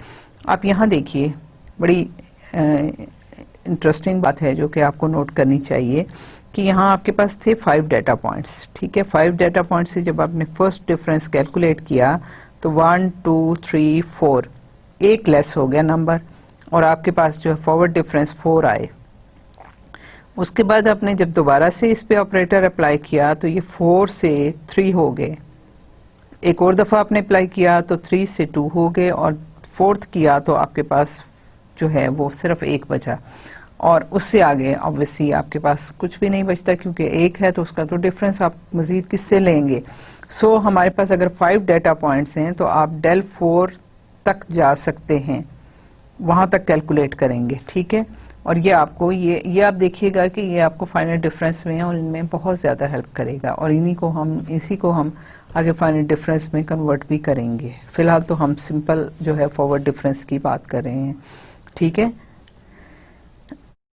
आप यहाँ देखिए, बड़ी इंटरेस्टिंग बात है जो कि आपको नोट करनी चाहिए कि यहाँ आपके पास थे 5 डाटा पॉइंट्स। ठीक है, 5 डाटा पॉइंट्स से जब आपने फर्स्ट डिफरेंस कैलकुलेट किया तो 1 2 3 4 एक लेस हो गया नंबर और आपके पास जो है फॉरवर्ड डिफरेंस 4 आए। उसके बाद आपने जब दोबारा से इस पे ऑपरेटर अप्लाई किया तो ये 4 से 3 हो गए। एक और दफ़ा आपने अप्लाई किया तो 3 से 2 हो गए और फोर्थ किया तो आपके पास जो है वो सिर्फ एक बचा। और उससे आगे ऑब्वियसली आपके पास कुछ भी नहीं बचता क्योंकि एक है तो उसका तो डिफरेंस आप मजीद किससे लेंगे। सो हमारे पास अगर 5 डाटा पॉइंट्स हैं तो आप डेल 4 तक जा सकते हैं, वहां तक कैलकुलेट करेंगे। ठीक है, और ये आपको ये आप देखिएगा कि ये आपको फाइनल डिफरेंस में और इनमें बहुत ज़्यादा हेल्प करेगा और इसी को हम आगे फाइनल डिफरेंस में कन्वर्ट भी करेंगे। फिलहाल तो हम सिंपल जो है फॉरवर्ड डिफरेंस की बात कर रहे हैं। ठीक है,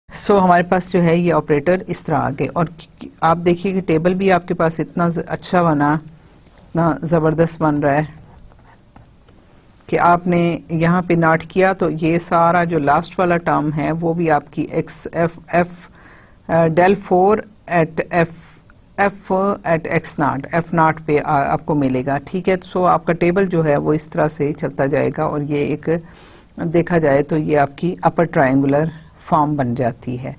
सो हमारे पास जो है ये ऑपरेटर इस तरह आ गए और आप देखिए कि टेबल भी आपके पास इतना अच्छा बना, इतना ज़बरदस्त बन रहा है कि आपने यहाँ पे नोट किया तो ये सारा जो लास्ट वाला टर्म है वो भी आपकी f del 4 at f at x0 F0 पे आपको मिलेगा। ठीक है, सो आपका टेबल जो है वो इस तरह से चलता जाएगा और ये एक देखा जाए तो ये आपकी अपर ट्रायंगुलर फॉर्म बन जाती है।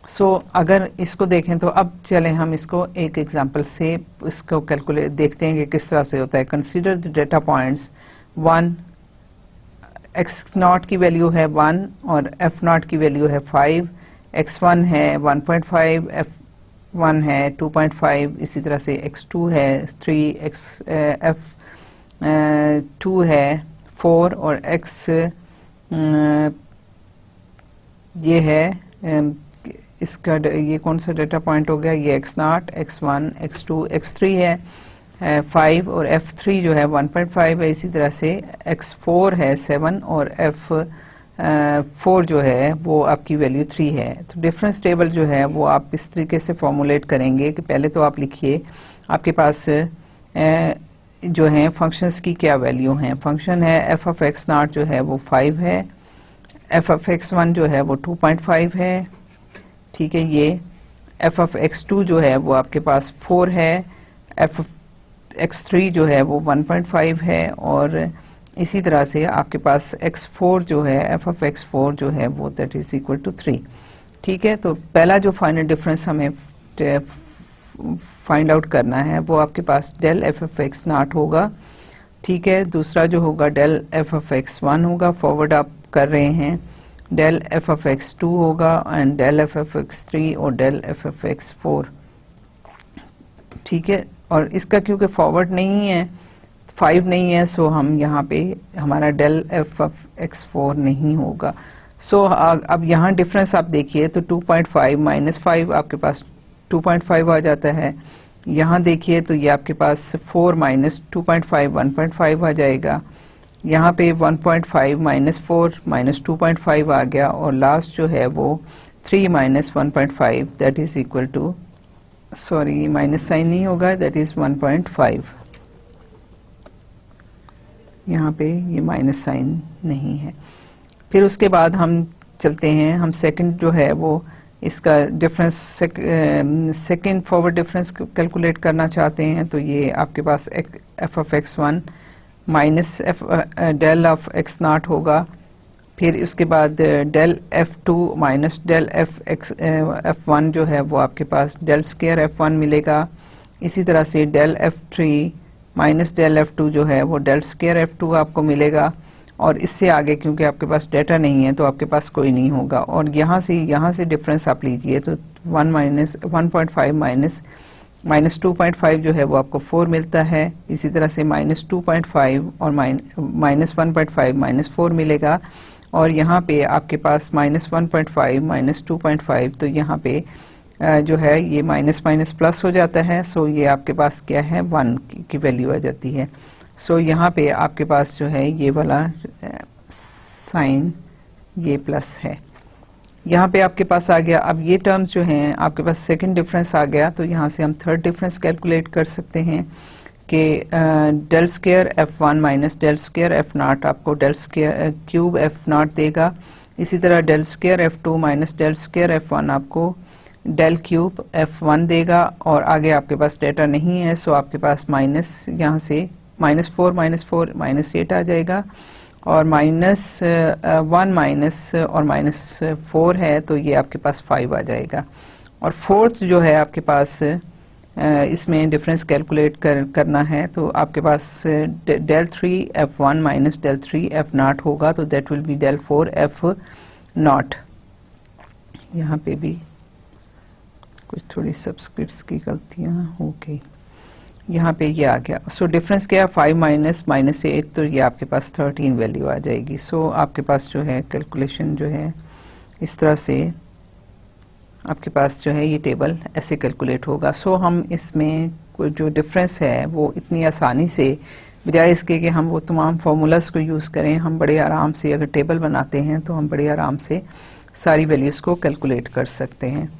सो अगर इसको देखें तो अब चलें हम इसको एक एग्जांपल से इसको कैलकुलेट देखते हैं कि किस तरह से होता है। Consider the data points 1, x0 की वैल्यू है 1 और f0 की वैल्यू है 5, x1 है 1.5, f1 है 2.5, इसी तरह से x2 है 3, f2 है 4 और x ये है इसका ये कौन सा डेटा पॉइंट हो गया, ये x0, x1, x2, x3 है 5 और f3 जो है 1.5 है। इसी तरह से x4 है 7 और f4 जो है वो आपकी वैल्यू 3 है। तो डिफरेंस टेबल जो है वो आप इस तरीके से फॉर्मुलेट करेंगे कि पहले तो आप लिखिए आपके पास जो है फंक्शंस की क्या वैल्यू हैं। फंक्शन है f ऑफ x0 जो है वो 5 है, f ऑफ x1 जो है वो 2.5 है। ठीक है, ये f ऑफ x2 जो है वो आपके पास 4 है, f ऑफ x3 जो है वो 1.5 है और इसी तरह से आपके पास x4 जो है f ऑफ x4 जो है वो दैट इज इक्वल टू 3। ठीक है, तो पहला जो फाइनल डिफरेंस हमें फाइंड आउट करना है वो आपके पास डेल f ऑफ x0 होगा। ठीक है, दूसरा जो होगा डेल f ऑफ x1 होगा, फॉरवर्ड आप कर रहे हैं, डेल f ऑफ x2 होगा and del f of x3 और डेल f ऑफ x4। ठीक है, और इसका क्योंकि फॉरवर्ड नहीं है 5 नहीं है सो हम यहाँ पे हमारा डेल f ऑफ x4 नहीं होगा। सो अब यहाँ डिफरेंस आप देखिए तो 2.5 माइनस 5 आपके पास 2.5 आ जाता है, यहाँ देखिए तो ये आपके पास 4 माइनस 2.5 1.5 आ जाएगा। यहाँ पे 1.5 माइनस 4 माइनस 2.5 आ गया, और लास्ट जो है वो 3 minus 1.5 that is equal to, sorry minus sign नहीं होगा, दैट इज 1.5। यहाँ पे ये माइनस साइन नहीं है। फिर उसके बाद हम चलते हैं, हम सेकंड जो है वो इसका difference second forward difference calculate करना चाहते हैं। तो ये आपके पास f of x one minus del of x not होगा। फिर उसके बाद del f two minus del f one जो है वो आपके पास डेल स्क्वायर एफ वन मिलेगा। इसी तरह से del f three minus del f two जो है वो डेल स्क्वायर एफ टू आपको मिलेगा। और इससे आगे क्योंकि आपके पास डेटा नहीं है तो आपके पास कोई नहीं होगा। और यहाँ से डिफरेंस आप लीजिए तो 1.5 माइनस 2.5 जो है वो आपको 4 मिलता है। इसी तरह से माइनस 2.5 और माइनस 1.5 माइनस 4 मिलेगा। और यहाँ पे आपके पास माइनस 1.5 माइनस 2.5, तो यहाँ पे जो है ये माइनस माइनस प्लस हो जाता है। सो ये आपके पास क्या है 1 की वैल्यू आ जाती है। सो यहाँ पे आपके पास जो है ये वाला साइन ये प्लस है। यहाँ पे आपके पास आ गया। अब ये टर्म्स जो हैं आपके पास सेकंड डिफरेंस आ गया, तो यहाँ से हम थर्ड डिफरेंस कैलकुलेट कर सकते हैं कि del square f one minus del square f not आपको del square cube f not देगा। इसी तरह del square f two minus del square f one आपको डेल क्यूब एफ वन देगा। और आगे आपके पास डेटा नहीं है, सो आपके पास माइनस यहाँ से माइनस 4 माइनस 8 आ जाएगा। और माइनस 1 माइनस और माइनस 4 है तो ये आपके पास 5 आ जाएगा। और फोर्थ जो है आपके पास इसमें डिफरेंस कैलकुलेट करना है, तो आपके पास del 3 f one minus del 3 f not होगा, तो that will be del 4 f not. यहाँ पे भी कुछ थोड़ी सब्सक्रिप्ट्स की गलतियाँ हो गई, यहाँ पे ये आ गया। सो डिफरेंस क्या है 5 माइनस माइनस 8, तो ये आपके पास 13 वैल्यू आ जाएगी। सो आपके पास जो है कैलकुलेशन जो है इस तरह से आपके पास जो है ये टेबल ऐसे कैलकुलेट होगा। सो हम इसमें कोई जो डिफरेंस है वो इतनी आसानी से, बजाय इसके कि हम वो तमाम फार्मूलाज को यूज़ करें, हम बड़े आराम से अगर टेबल बनाते हैं तो हम बड़े आराम से सारी वैल्यूज़ को कैलकुलेट कर सकते हैं।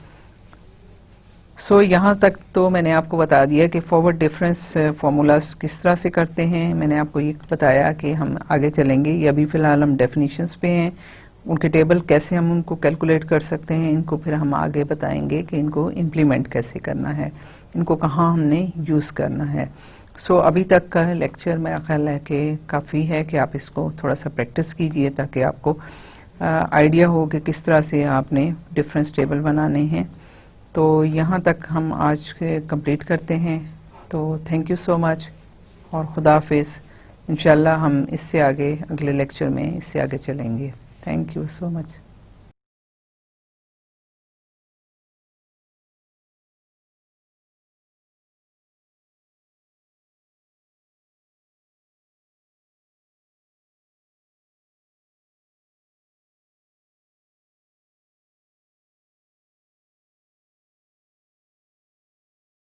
सो यहाँ तक तो मैंने आपको बता दिया कि फॉरवर्ड डिफरेंस फार्मूलाज किस तरह से करते हैं। मैंने आपको ये बताया कि हम आगे चलेंगे, ये अभी फ़िलहाल हम डेफिनेशंस पे हैं, उनके टेबल कैसे हम उनको कैलकुलेट कर सकते हैं, इनको फिर हम आगे बताएंगे कि इनको इम्प्लीमेंट कैसे करना है, इनको कहाँ हमने यूज़ करना है। सो अभी तक का लेक्चर मेरा ख्याल है कि काफ़ी है कि आप इसको थोड़ा सा प्रैक्टिस कीजिए ताकि आपको आइडिया हो कि किस तरह से आपने डिफरेंस टेबल बनाने हैं। तो यहाँ तक हम आज के कंप्लीट करते हैं। तो थैंक यू सो मच और खुदा हाफिज़। इंशाल्लाह हम इससे आगे अगले लेक्चर में इससे आगे चलेंगे। Thank you so much.